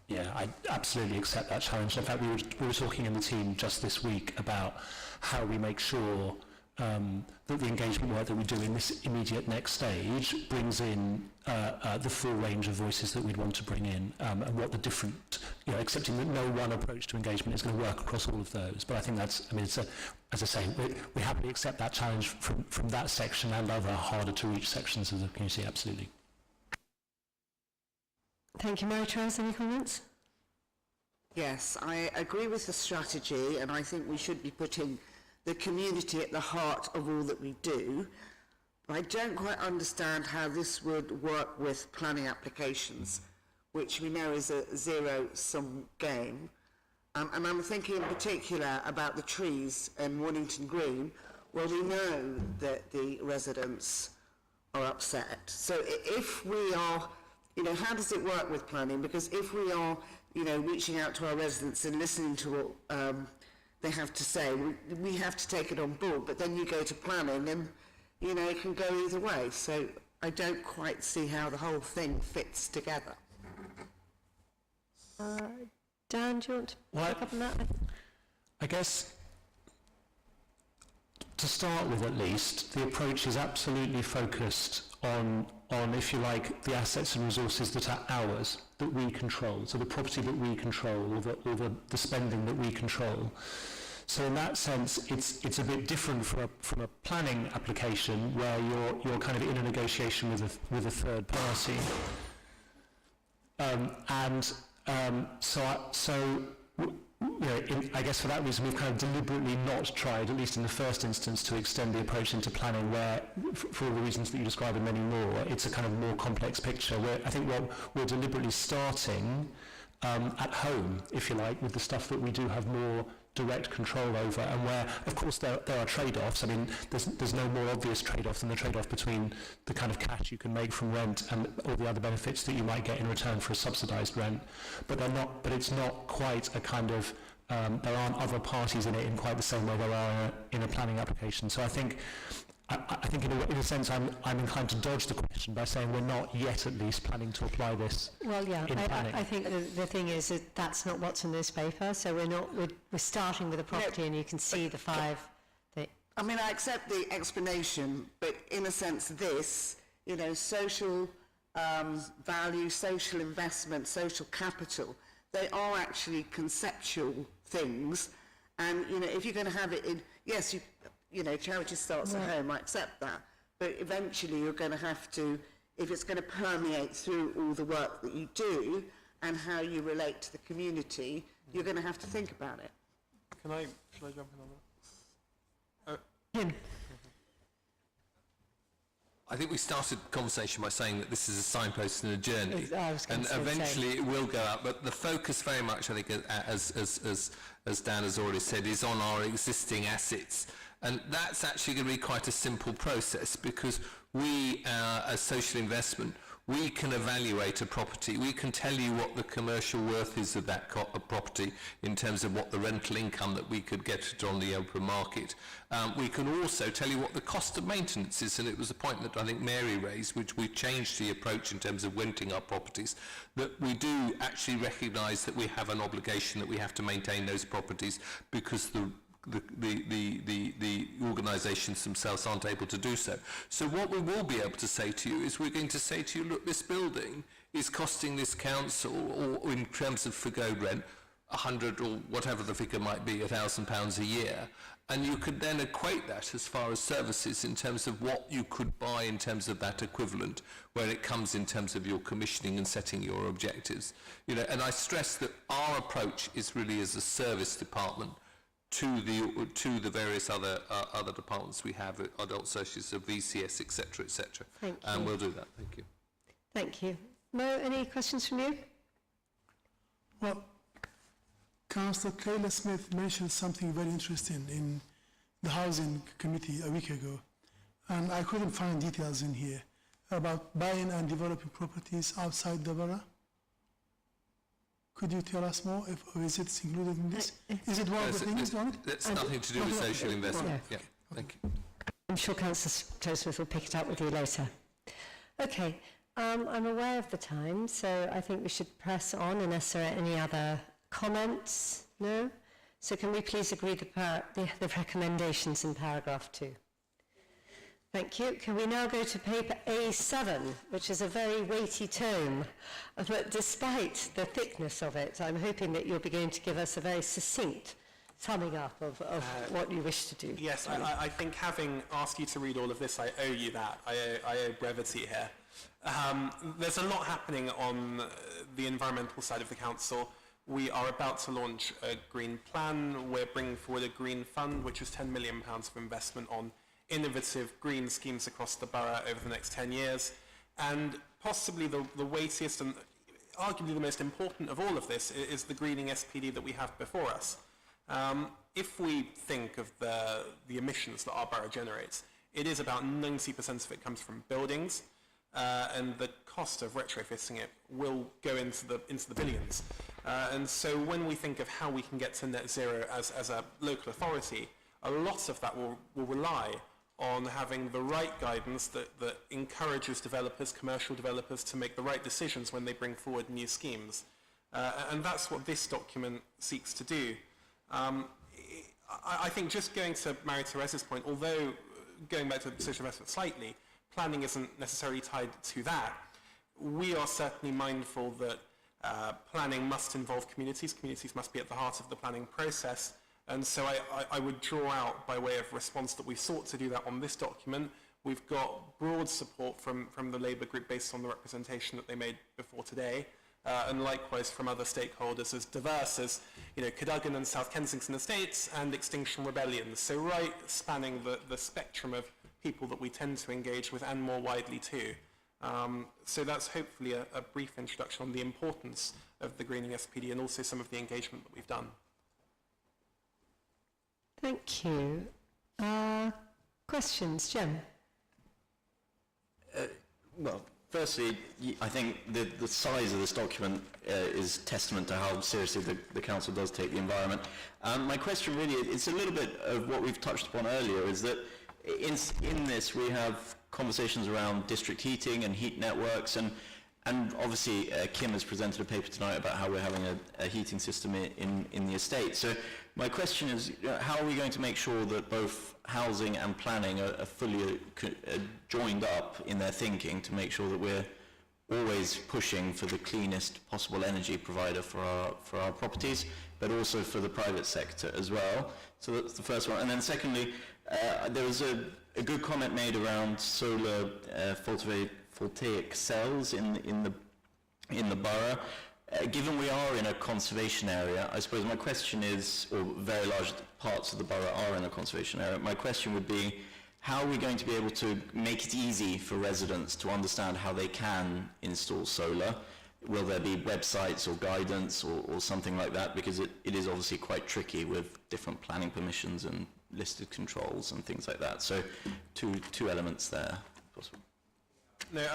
Yeah, I absolutely accept that challenge. In fact, we were talking in the team just this week about how we make sure that the engagement work that we do in this immediate next stage brings in the full range of voices that we'd want to bring in, and what the different, accepting that no one approach to engagement is going to work across all of those. But I think that's, as I say, we happily accept that challenge from that section and other harder to reach sections of the community, absolutely. Thank you. Mary-Therese, any comments? Yes, I agree with the strategy, and I think we should be putting the community at the heart of all that we do. I don't quite understand how this would work with planning applications, which we know is a zero-sum game. And I'm thinking in particular about the trees in Wallington Green, where we know that the residents are upset. So if we are, how does it work with planning? Because if we are, reaching out to our residents and listening to what they have to say, we have to take it on board. But then you go to planning and, it can go either way. So I don't quite see how the whole thing fits together. Dan, do you want to pick up on that? I guess, to start with at least, the approach is absolutely focused on, if you like, the assets and resources that are ours, that we control, so the property that we control, or the spending that we control. So in that sense, it's a bit different from a planning application where you're kind of in a negotiation with a third party. So I guess for that reason we've kind of deliberately not tried, at least in the first instance, to extend the approach into planning where, for all the reasons that you describe and many more, it's a kind of more complex picture where I think we're deliberately starting at home, if you like, with the stuff that we do have more direct control over, and where, of course, there are trade-offs. I mean, there's no more obvious trade-off than the trade-off between the kind of cash you can make from rent and all the other benefits that you might get in return for a subsidised rent. But it's not quite a kind of there aren't other parties in it in quite the same way there are in a planning application. So I think in a sense I'm inclined to dodge the question by saying we're not yet at least planning to apply this. Well, yeah, in planning. I think the thing is that that's not what's in this paper. So we're starting with a property, and you can see the five. I mean, I accept the explanation, but in a sense, this, social value, social investment, social capital, they are actually conceptual things, and if you're going to have it in, yes, charity starts at home, I accept that, but eventually you're going to have to, if it's going to permeate through all the work that you do and how you relate to the community, you're going to have to think about it. Should I jump in on that? Jim. I think we started the conversation by saying that this is a signpost and a journey, and say eventually it will go out. But the focus very much, I think, as Dan has already said, is on our existing assets, and that's actually going to be quite a simple process because we, as social investment, we can evaluate a property. We can tell you what the commercial worth is of that property in terms of what the rental income that we could get it on the open market. We can also tell you what the cost of maintenance is, and it was a point that I think Mary raised, which we changed the approach in terms of renting our properties, that we do actually recognise that we have an obligation that we have to maintain those properties because the organisations themselves aren't able to do so. So what we will be able to say to you is we're going to say to you, look, this building is costing this council, or in terms of forgoed rent, 100 or whatever the figure might be, £1,000 a year. And you could then equate that as far as services in terms of what you could buy in terms of that equivalent, where it comes in terms of your commissioning and setting your objectives. And I stress that our approach is really as a service department to the various other departments we have, adult socials, VCS, etc., etc. Thank you. And we'll do that. Thank you. Thank you. Mo, any questions from you? Well, Councillor Taylor Smith mentioned something very interesting in the Housing Committee a week ago, and I couldn't find details in here about buying and developing properties outside the borough. Could you tell us more, or is it included in this? Is it one of the things on it? That's nothing to do with social investment. Yeah, thank you. I'm sure Councillor Taylor Smith will pick it up with you later. Okay, I'm aware of the time, so I think we should press on unless there are any other comments. No? So can we please agree the recommendations in paragraph 2? Thank you. Can we now go to paper A7, which is a very weighty tome, but despite the thickness of it, I'm hoping that you'll be going to give us a very succinct summing up of what you wish to do. Yes, I think having asked you to read all of this, I owe you that. I owe brevity here. There's a lot happening on the environmental side of the council. We are about to launch a green plan. We're bringing forward a green fund, which is £10 million of investment on innovative green schemes across the borough over the next 10 years. And possibly the weightiest and arguably the most important of all of this is the greening SPD that we have before us. If we think of the emissions that our borough generates, it is about 90% of it comes from buildings, and the cost of retrofitting it will go into the billions. And so when we think of how we can get to net zero as a local authority, a lot of that will rely on having the right guidance that encourages developers, commercial developers, to make the right decisions when they bring forward new schemes. And that's what this document seeks to do. I think just going to Marie-Therese's point, although going back to the social investment slightly, planning isn't necessarily tied to that, we are certainly mindful that planning must involve communities. Communities must be at the heart of the planning process. And so I would draw out, by way of response, that we've sought to do that on this document. We've got broad support from the Labour group based on the representation that they made before today. and likewise from other stakeholders as diverse as, Cadogan and South Kensington estates and Extinction Rebellion. So right spanning the spectrum of people that we tend to engage with, and more widely too. So that's hopefully a brief introduction on the importance of the greening SPD and also some of the engagement that we've done. Thank you. Questions, Jem? Well, firstly, I think the size of this document is testament to how seriously the Council does take the environment. My question really, it's a little bit of what we've touched upon earlier, is that in this we have conversations around district heating and heat networks, and obviously Kim has presented a paper tonight about how we're having a heating system in the estate. So my question is, how are we going to make sure that both housing and planning are fully joined up in their thinking to make sure that we're always pushing for the cleanest possible energy provider for our properties, but also for the private sector as well? So that's the first one. And then secondly, there was a good comment made around solar photovoltaic cells in the borough. Given we are in a conservation area, I suppose my question is, or very large parts of the borough are in a conservation area, my question would be, how are we going to be able to make it easy for residents to understand how they can install solar? Will there be websites or guidance or something like that? Because it is obviously quite tricky with different planning permissions and listed controls and things like that. So two elements there, if possible. No,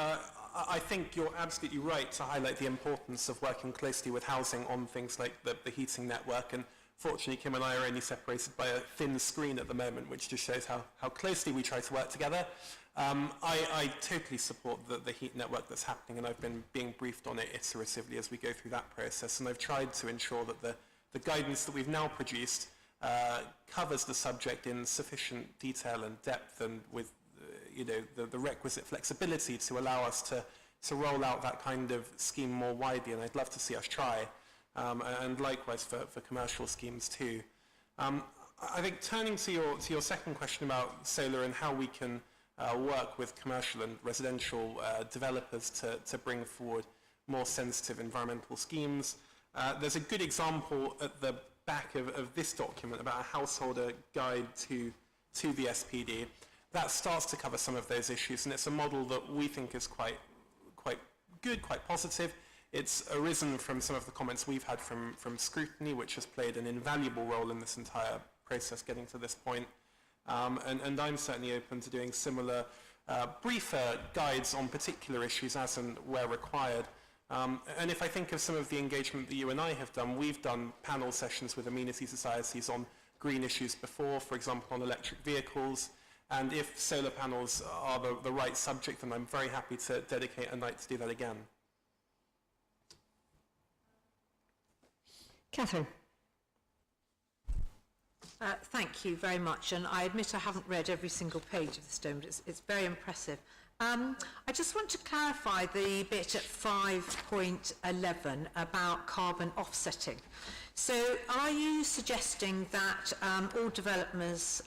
I think you're absolutely right to highlight the importance of working closely with housing on things like the heating network, and fortunately Kim and I are only separated by a thin screen at the moment, which just shows how closely we try to work together. I totally support the heat network that's happening, and I've been being briefed on it iteratively as we go through that process, and I've tried to ensure that the guidance that we've now produced covers the subject in sufficient detail and depth, and with the requisite flexibility to allow us to roll out that kind of scheme more widely, and I'd love to see us try, and likewise for commercial schemes too. I think turning to your second question about solar and how we can work with commercial and residential developers to bring forward more sensitive environmental schemes, there's a good example at the back of this document about a householder guide to the SPD. That starts to cover some of those issues, and it's a model that we think is quite good, quite positive. It's arisen from some of the comments we've had from scrutiny, which has played an invaluable role in this entire process getting to this point. And I'm certainly open to doing similar briefer guides on particular issues as and where required. And if I think of some of the engagement that you and I have done, we've done panel sessions with amenity societies on green issues before, for example, on electric vehicles. And if solar panels are the right subject, then I'm very happy to dedicate a night to do that again. Catherine. Thank you very much, and I admit I haven't read every single page of the stone, but it's very impressive. I just want to clarify the bit at 5.11 about carbon offsetting. So are you suggesting that all developers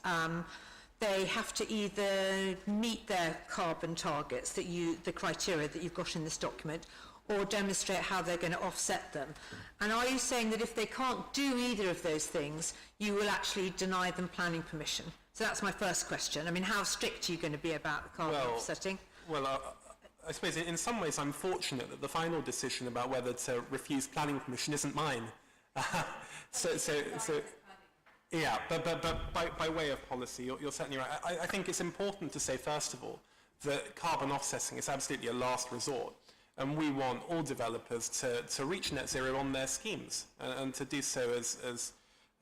they have to either meet their carbon targets, the criteria that you've got in this document, or demonstrate how they're going to offset them? And are you saying that if they can't do either of those things, you will actually deny them planning permission? So that's my first question. I mean, how strict are you going to be about the carbon offsetting? Well, I suppose in some ways I'm fortunate that the final decision about whether to refuse planning permission isn't mine. Yeah, but by way of policy, you're certainly right. I think it's important to say, first of all, that carbon offsetting is absolutely a last resort. And we want all developers to reach net zero on their schemes, and to do so as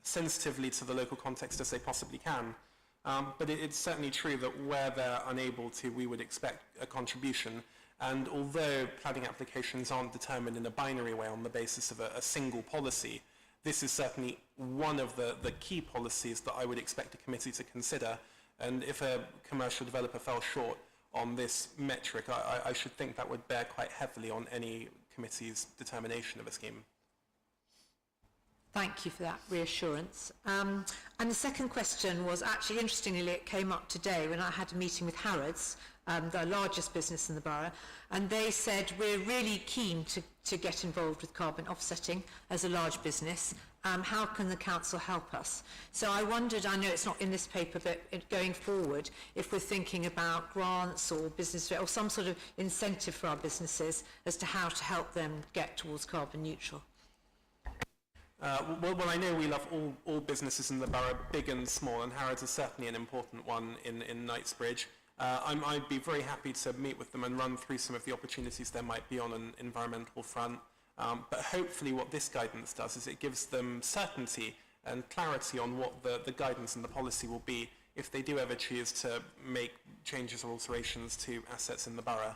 sensitively to the local context as they possibly can. But it's certainly true that where they're unable to, we would expect a contribution. And although planning applications aren't determined in a binary way on the basis of a single policy, this is certainly one of the key policies that I would expect a committee to consider. And if a commercial developer fell short on this metric, I should think that would bear quite heavily on any committee's determination of a scheme. Thank you for that reassurance. And the second question was actually, interestingly, it came up today when I had a meeting with Harrods, the largest business in the borough, and they said we're really keen to get involved with carbon offsetting as a large business. How can the council help us? So I wondered, I know it's not in this paper, but going forward, if we're thinking about grants or business or some sort of incentive for our businesses as to how to help them get towards carbon neutral. Well, I know we love all businesses in the borough, big and small, and Harrods is certainly an important one in Knightsbridge. I'd be very happy to meet with them and run through some of the opportunities there might be on an environmental front. But hopefully what this guidance does is it gives them certainty and clarity on what the guidance and the policy will be if they do ever choose to make changes or alterations to assets in the borough.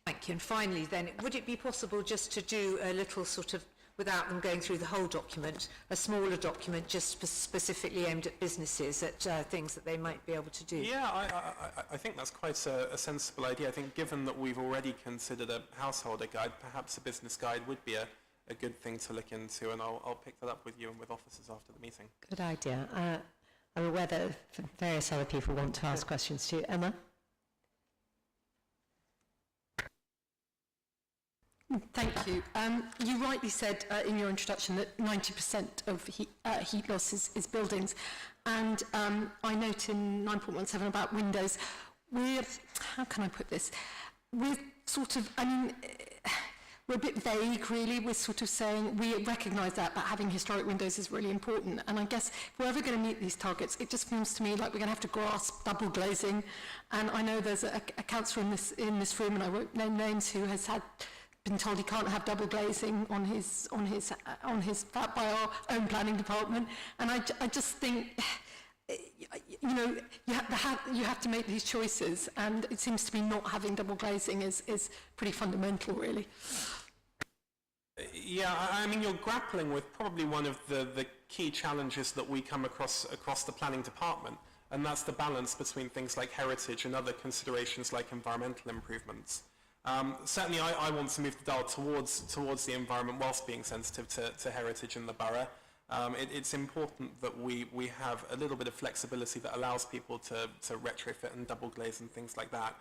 Thank you. And finally then, would it be possible just to do a little sort of, without them going through the whole document, a smaller document just specifically aimed at businesses, at things that they might be able to do? Yeah, I think that's quite a sensible idea. I think given that we've already considered a householder guide, perhaps a business guide would be a good thing to look into, and I'll pick that up with you and with officers after the meeting. Good idea. I'm aware that various other people want to ask questions too. Emma? Thank you. You rightly said in your introduction that 90% of heat loss is buildings. And I note in 9.17 about windows, how can I put this? We're sort of, we're a bit vague really. We're sort of saying we recognise that, but having historic windows is really important. And I guess if we're ever going to meet these targets, it just seems to me like we're going to have to grasp double glazing. And I know there's a councillor in this room, and I won't name names, who has been told he can't have double glazing on his flat by our own planning department, and I just think, you know, you have to make these choices, and it seems to me not having double glazing is pretty fundamental, really. Yeah, I mean, you're grappling with probably one of the key challenges that we come across the planning department, and that's the balance between things like heritage and other considerations like environmental improvements. Certainly I want to move the dial towards the environment whilst being sensitive to heritage in the borough. It's important that we have a little bit of flexibility that allows people to retrofit and double glaze and things like that.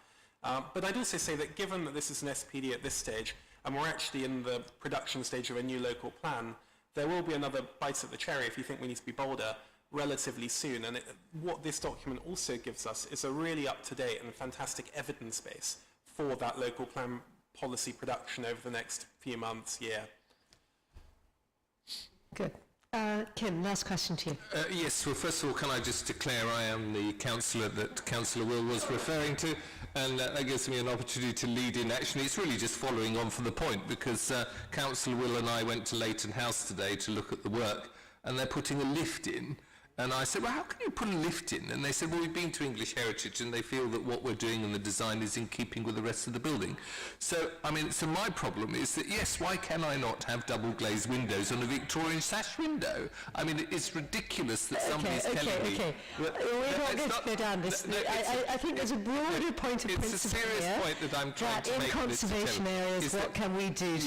But I'd also say that given that this is an SPD at this stage, and we're actually in the production stage of a new local plan, there will be another bite at the cherry if you think we need to be bolder relatively soon. And what this document also gives us is a really up-to-date and fantastic evidence base for that local plan policy production over the next few months, year. Good. Kim, last question to you. Yes, well, first of all, can I just declare I am the councillor that Councillor Will was referring to, and that gives me an opportunity to lead in. Actually, it's really just following on from the point, because Councillor Will and I went to Leighton House today to look at the work, and they're putting a lift in. And I said, well, how can you put a lift in? And they said, well, we've been to English Heritage, and they feel that what we're doing in the design is in keeping with the rest of the building. So, I mean, so my problem is that, yes, why can I not have double glazed windows on a Victorian sash window? I mean, it's ridiculous that somebody's telling me... Okay, we're not going to go down this. I think there's a broader point of principle It's a serious here, point that I'm trying to in make. conservation areas, what can we do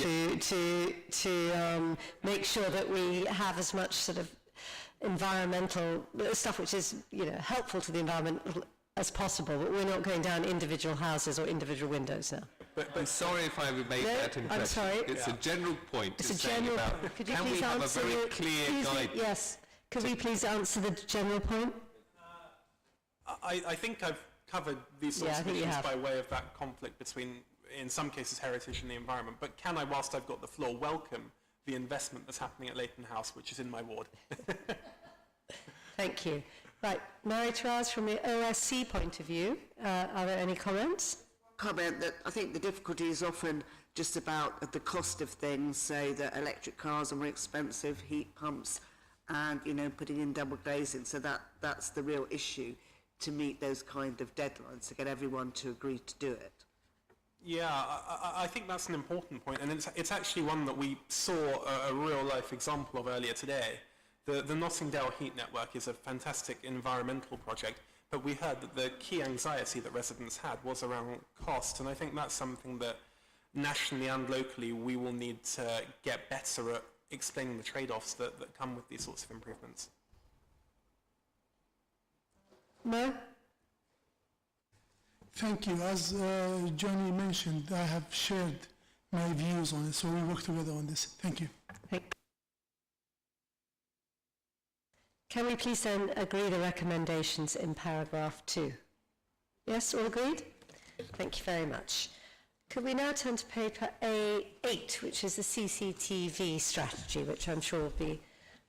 to make sure that we have as much sort of environmental stuff which is, you know, helpful to the environment as possible, but we're not going down individual houses or individual windows now. But I'm sorry if I made that impression. I'm sorry. It's a general point. It's a general point. Could you please answer? Have a very clear guide? Yes. Could we please answer the general point? I think I've covered these sorts of issues by way of that conflict between, in some cases, heritage and the environment. But can I, whilst I've got the floor, welcome the investment that's happening at Leighton House, which is in my ward? Thank you. Right, Marie-Therese, from the OSC point of view, are there any comments? Comment that I think the difficulty is often just about the cost of things, say that electric cars are more expensive, heat pumps, and, you know, putting in double glazing. So that's the real issue, to meet those kind of deadlines, to get everyone to agree to do it. Yeah, I think that's an important point, and it's actually one that we saw a real-life example of earlier today. The Nottingdale Heat Network is a fantastic environmental project, but we heard that the key anxiety that residents had was around cost, and I think that's something that nationally and locally we will need to get better at explaining the trade-offs that come with these sorts of improvements. Mo? Thank you. As Johnny mentioned, I have shared my views on it, so we work together on this. Thank you. Can we please then agree the recommendations in paragraph 2? Yes, all agreed? Thank you very much. Could we now turn to paper A8, which is the CCTV strategy, which I'm sure will be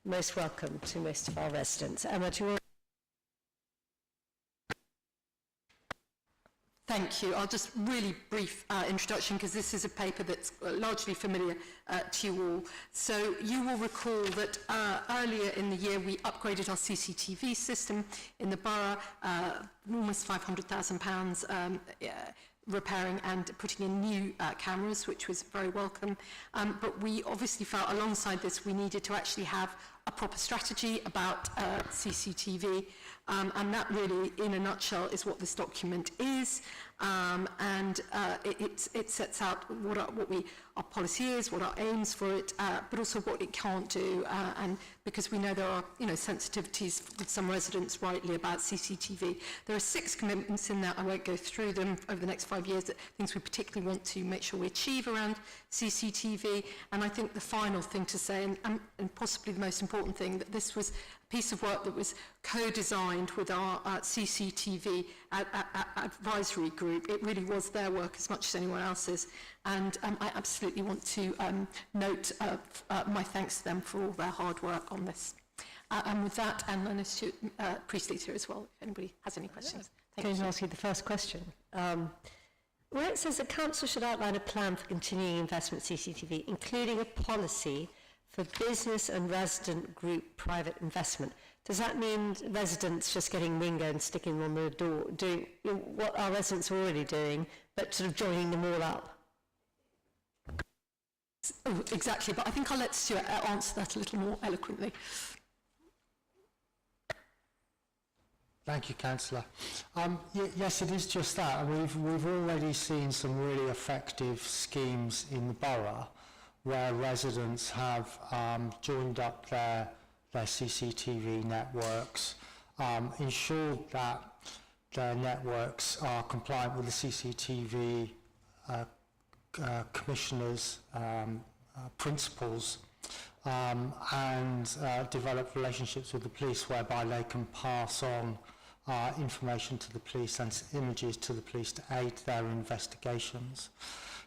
most welcome to most of our residents. Emma, do you want... Thank you. I'll just really brief introduction because this is a paper that's largely familiar to you all. So you will recall that earlier in the year we upgraded our CCTV system in the borough, almost £500,000 repairing and putting in new cameras, which was very welcome. But we obviously felt alongside this we needed to actually have a proper strategy about CCTV, and that really, in a nutshell, is what this document is. It sets out what our policy is, what our aims for it, but also what it can't do. And because we know there are, sensitivities with some residents rightly about CCTV. There are 6 commitments in that. I won't go through them over the next 5 years. Things we particularly want to make sure we achieve around CCTV. And I think the final thing to say, and possibly the most important thing, that this was a piece of work that was co-designed with our CCTV advisory group. It really was their work as much as anyone else's. And I absolutely want to note my thanks to them for all their hard work on this. And with that, and I know Stuart Priestley's here as well, if anybody has any questions. Can I ask you the first question? Where it says the council should outline a plan for continuing investment in CCTV, including a policy for business and resident group private investment. Does that mean residents just getting Ringo and sticking them on the door, doing what our residents are already doing, but sort of joining them all up? Oh, exactly, but I think I'll let Stuart answer that a little more eloquently. Thank you, Councillor. Yes, it is just that. We've already seen some really effective schemes in the borough where residents have joined up their CCTV networks, ensured that their networks are compliant with the CCTV Commissioner's principles, and develop relationships with the police whereby they can pass on information to the police and images to the police to aid their investigations.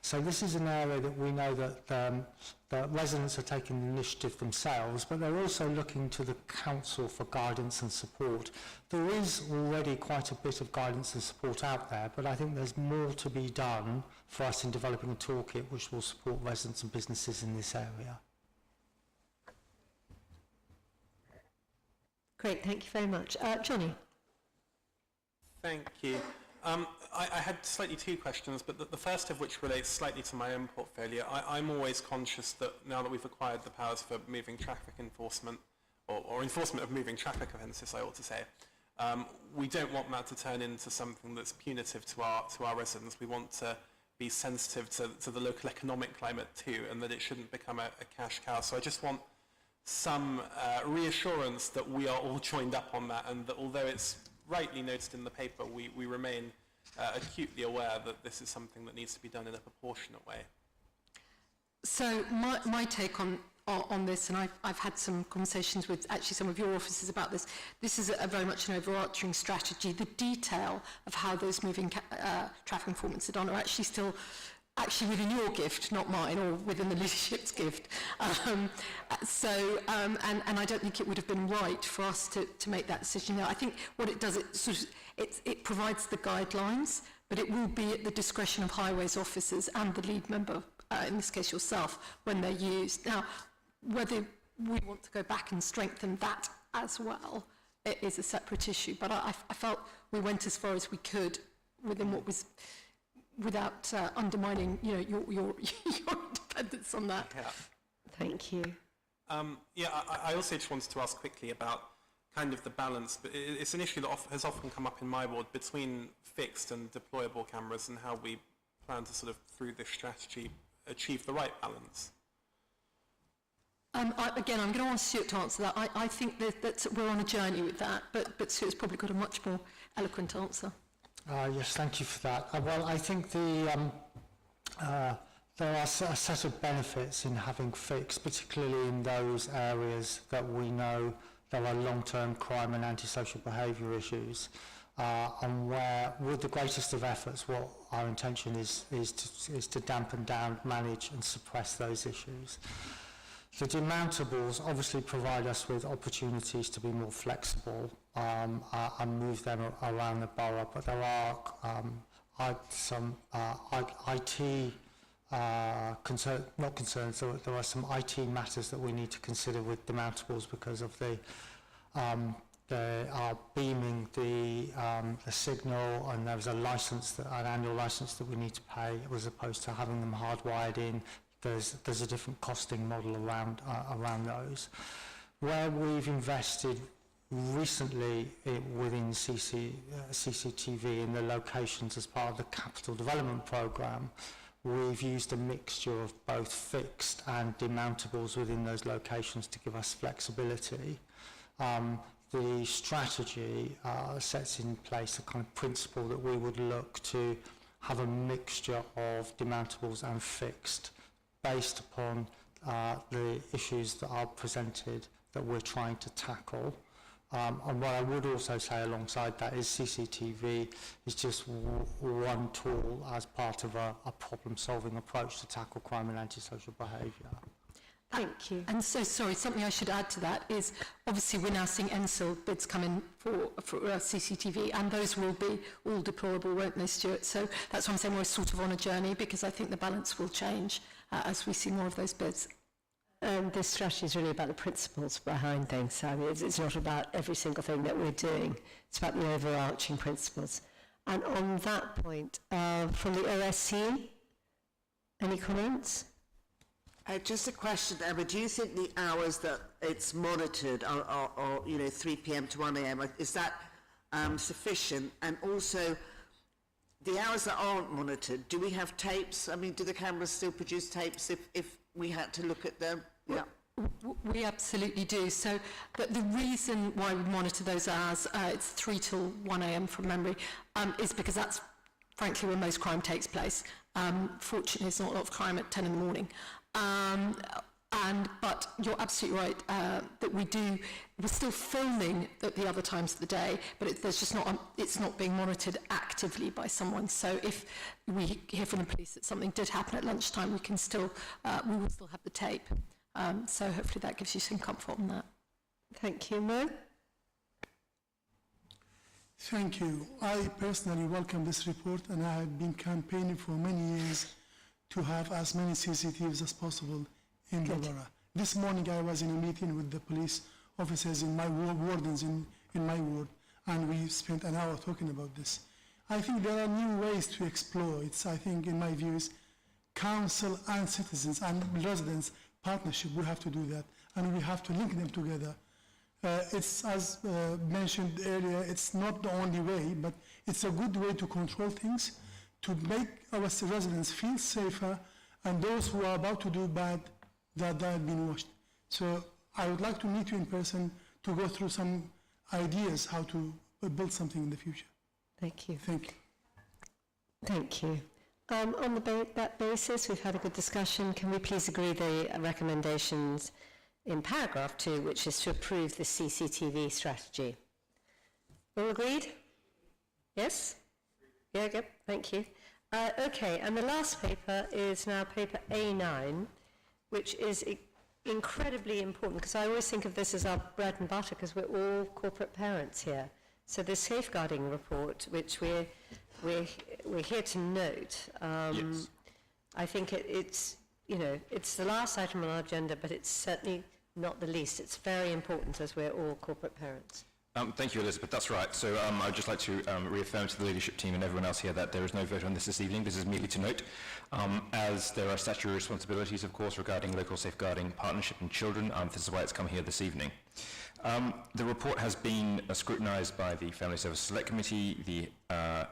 So this is an area that we know that residents are taking the initiative themselves, but they're also looking to the council for guidance and support. There is already quite a bit of guidance and support out there, but I think there's more to be done for us in developing a toolkit which will support residents and businesses in this area. Great, thank you very much. Johnny? Thank you. I had slightly 2 questions, but the first of which relates slightly to my own portfolio. I'm always conscious that now that we've acquired the powers for moving traffic enforcement, or enforcement of moving traffic offences, I ought to say, we don't want that to turn into something that's punitive to our residents. We want to be sensitive to the local economic climate too, and that it shouldn't become a cash cow. So I just want some reassurance that we are all joined up on that, and that although it's rightly noted in the paper, we remain acutely aware that this is something that needs to be done in a proportionate way. So my take on this, and I've had some conversations with actually some of your officers about this, this is a very much an overarching strategy. The detail of how those moving traffic informants are done are actually still within your gift, not mine, or within the leadership's gift. And I don't think it would have been right for us to make that decision now. I think what it does, it provides the guidelines, but it will be at the discretion of highways officers and the lead member, in this case yourself, when they're used. Now, whether we want to go back and strengthen that as well, it is a separate issue. But I felt we went as far as we could within what was, without undermining, your independence on that. Yeah. Thank you. I also just wanted to ask quickly about kind of the balance, but it's an issue that has often come up in my ward between fixed and deployable cameras, and how we plan to sort of, through this strategy, achieve the right balance. Again, I'm going to ask Stuart to answer that. I think that we're on a journey with that, but Stuart's probably got a much more eloquent answer. Yes, thank you for that. Well, I think there are a set of benefits in having fixed, particularly in those areas that we know there are long-term crime and antisocial behaviour issues, and where, with the greatest of efforts, what our intention is to dampen down, manage and suppress those issues. The demountables obviously provide us with opportunities to be more flexible and move them around the borough, but there are some IT concerns. There are some IT matters that we need to consider with demountables because of they are beaming the signal, and there's a license, an annual license that we need to pay, as opposed to having them hardwired in. There's a different costing model around those. Where we've invested recently within CCTV in the locations as part of the capital development programme, we've used a mixture of both fixed and demountables within those locations to give us flexibility. The strategy sets in place a kind of principle that we would look to have a mixture of demountables and fixed based upon the issues that are presented that we're trying to tackle. And what I would also say alongside that is CCTV is just one tool as part of a problem-solving approach to tackle crime and antisocial behaviour. Thank you. And so, sorry, something I should add to that is, obviously we're now seeing NSIL bids come in for CCTV, and those will be all deployable, won't they, Stuart? So that's why I'm saying we're sort of on a journey, because I think the balance will change as we see more of those bids. This strategy is really about the principles behind things, so it's not about every single thing that we're doing. It's about the overarching principles. And on that point, from the OSC, any comments? Just a question, Emma. Do you think the hours that it's monitored are 3 p.m. to 1 a.m., is that sufficient? And also, the hours that aren't monitored, do we have tapes? I mean, do the cameras still produce tapes if we had to look at them? Yeah. We absolutely do. So the reason why we monitor those hours, it's 3 till 1 a.m. from memory, is because that's frankly where most crime takes place. Fortunately, there's not a lot of crime at 10 in the morning. But you're absolutely right that we're still filming at the other times of the day, but it's not being monitored actively by someone. So if we hear from the police that something did happen at lunchtime, we will still have the tape. So hopefully that gives you some comfort on that. Thank you. Mo? Thank you. I personally welcome this report, and I have been campaigning for many years to have as many CCTVs as possible in the borough. This morning I was in a meeting with the police officers in my wardens in my ward, and we spent an hour talking about this. I think there are new ways to explore. I think, in my views, council and citizens and residents partnership, we have to do that, and we have to link them together. It's, as mentioned earlier, it's not the only way, but it's a good way to control things, to make our residents feel safer, and those who are about to do bad, that have been watched. So I would like to meet you in person to go through some ideas how to build something in the future. Thank you. Thank you. Thank you. On that basis, we've had a good discussion. Can we please agree the recommendations in paragraph 2, which is to approve the CCTV strategy? All agreed? Yes? Yeah, good. Thank you. Okay, and the last paper is now paper A9, which is incredibly important, because I always think of this as our bread and butter, because we're all corporate parents here. So the safeguarding report, which we're here to note, yes. I think it's the last item on our agenda, but it's certainly not the least. It's very important, as we're all corporate parents. Thank you, Elizabeth. That's right. So I'd just like to reaffirm to the leadership team and everyone else here that there is no vote on this evening. This is merely to note, as there are statutory responsibilities, of course, regarding local safeguarding partnership and children. This is why it's come here this evening. The report has been scrutinised by the Family Services Select Committee, the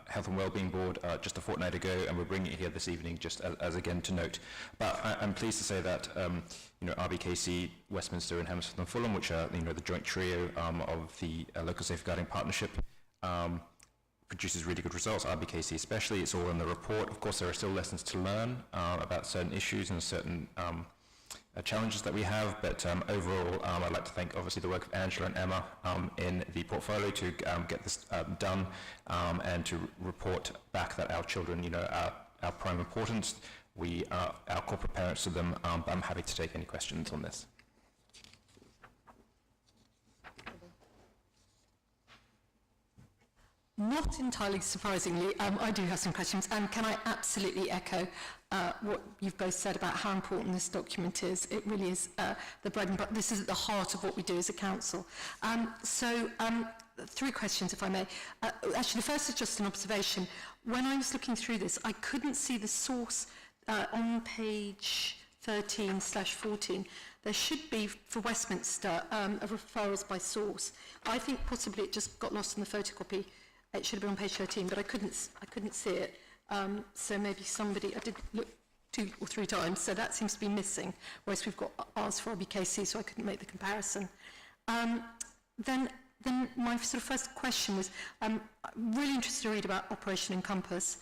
Health and Wellbeing Board just a fortnight ago, and we're bringing it here this evening just as again to note. But I'm pleased to say that RBKC, Westminster and Hammersmith and Fulham, which are the joint trio of the local safeguarding partnership, produces really good results. RBKC especially, it's all in the report. Of course, there are still lessons to learn about certain issues and certain challenges that we have, but overall, I'd like to thank obviously the work of Angela and Emma in the portfolio to get this done and to report back that our children, are our prime importance. We are our corporate parents to them, but I'm happy to take any questions on this. Not entirely surprisingly, I do have some questions, and can I absolutely echo what you've both said about how important this document is. It really is the bread and butter. This is at the heart of what we do as a council. Three questions, if I may. Actually, the first is just an observation. When I was looking through this, I couldn't see the source on page 13/14. There should be, for Westminster, a referrals by source. I think possibly it just got lost in the photocopy. It should have been on page 13, but I couldn't see it. So maybe somebody, I did look 2 or 3 times, so that seems to be missing, whereas we've got ours for RBKC, so I couldn't make the comparison. Then my sort of first question was, I'm really interested to read about Operation Encompass,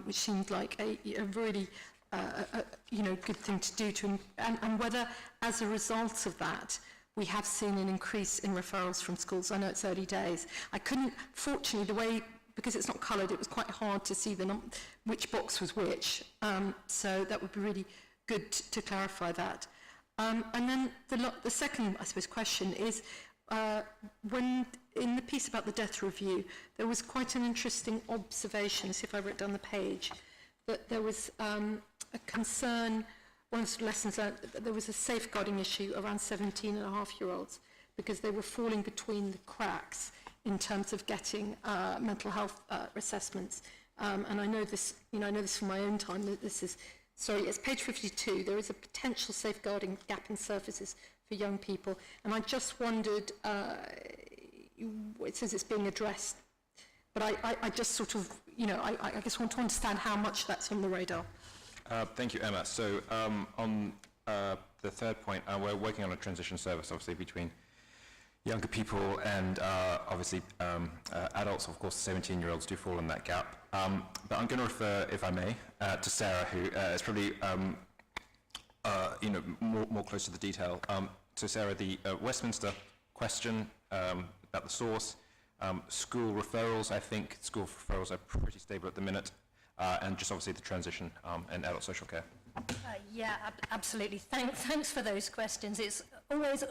which seemed like a really good thing to do, and whether as a result of that, we have seen an increase in referrals from schools. I know it's early days. I couldn't, fortunately, the way, because it's not coloured, it was quite hard to see which box was which. So that would be really good to clarify that. And then the second, I suppose, question is, when in the piece about the death review, there was quite an interesting observation, see if I wrote down the page, that there was a concern. One of the lessons learned, there was a safeguarding issue around 17-and-a-half-year-olds because they were falling between the cracks in terms of getting mental health assessments. And I know this, I know this from my own time. That this is, sorry, it's page 52. There is a potential safeguarding gap in services for young people, and I just wondered. It says it's being addressed, but I just sort of, I just want to understand how much that's on the radar. Thank you, Emma. So on the third point, we're working on a transition service, obviously, between younger people and obviously adults. Of course, 17-year-olds do fall in that gap. But I'm going to refer, if I may, to Sarah, who is probably more close to the detail. So Sarah, the Westminster question about the source, school referrals, I think school referrals are pretty stable at the minute. And just obviously the transition and adult social care. Absolutely. Thanks for those questions. It's always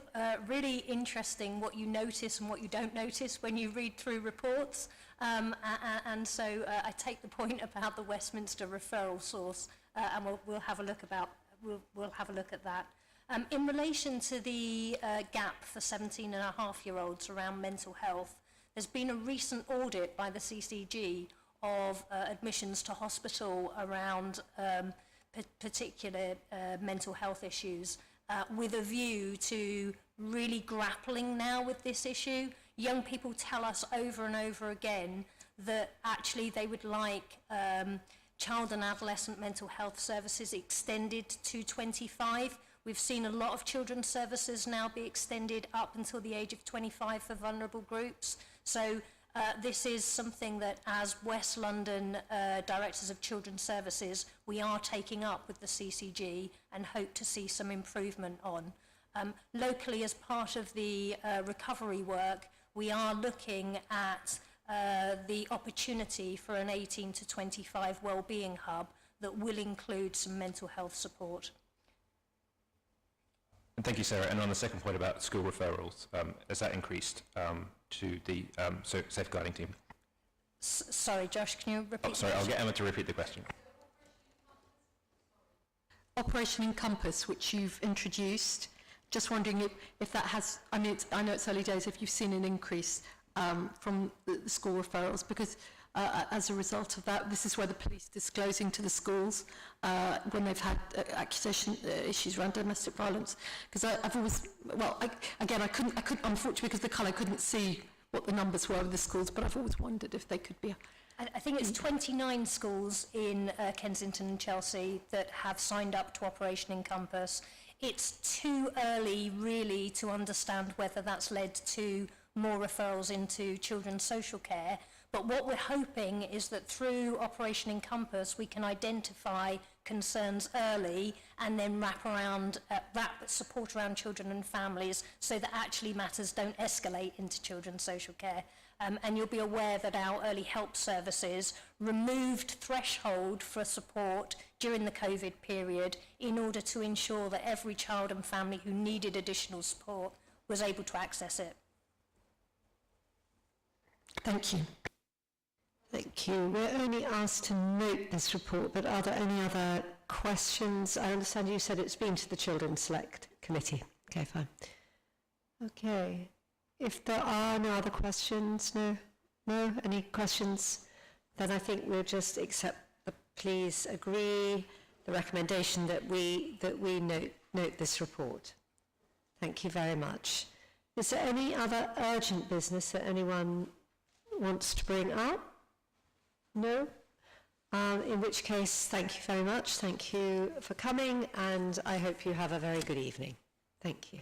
really interesting what you notice and what you don't notice when you read through reports. And so I take the point about the Westminster referral source, and we'll have a look at that. In relation to the gap for 17-and-a-half-year-olds around mental health, there's been a recent audit by the CCG of admissions to hospital around particular mental health issues with a view to really grappling now with this issue. Young people tell us over and over again that actually they would like child and adolescent mental health services extended to 25. We've seen a lot of children's services now be extended up until the age of 25 for vulnerable groups. So this is something that, as West London Directors of Children's Services, we are taking up with the CCG and hope to see some improvement on. Locally, as part of the recovery work, we are looking at the opportunity for an 18 to 25 wellbeing hub that will include some mental health support. And thank you, Sarah. And on the second point about school referrals, has that increased to the safeguarding team? Sorry, Josh, can you repeat? Sorry, I'll get Emma to repeat the question. Operation Encompass, which you've introduced, just wondering if that has, I know it's early days, if you've seen an increase from the school referrals, because as a result of that. This is where the police disclosing to the schools when they've had accusation issues around domestic violence. Because I've always, well, I couldn't, unfortunately, because of the colour, I couldn't see what the numbers were of the schools, but I've always wondered if they could be... I think it's 29 schools in Kensington and Chelsea that have signed up to Operation Encompass. It's too early, really, to understand whether that's led to more referrals into children's social care. But what we're hoping is that through Operation Encompass, we can identify concerns early and then wrap support around children and families so that actually matters don't escalate into children's social care. And you'll be aware that our early help services removed threshold for support during the COVID period in order to ensure that every child and family who needed additional support was able to access it. Thank you. Thank you. We're only asked to note this report, but are there any other questions? I understand you said it's been to the Children's Select Committee. Okay, fine. Okay. If there are no other questions, no? Any questions? Then I think we'll just accept please agree the recommendation that we note this report. Thank you very much. Is there any other urgent business that anyone wants to bring up? No? In which case, thank you very much. Thank you for coming, and I hope you have a very good evening. Thank you.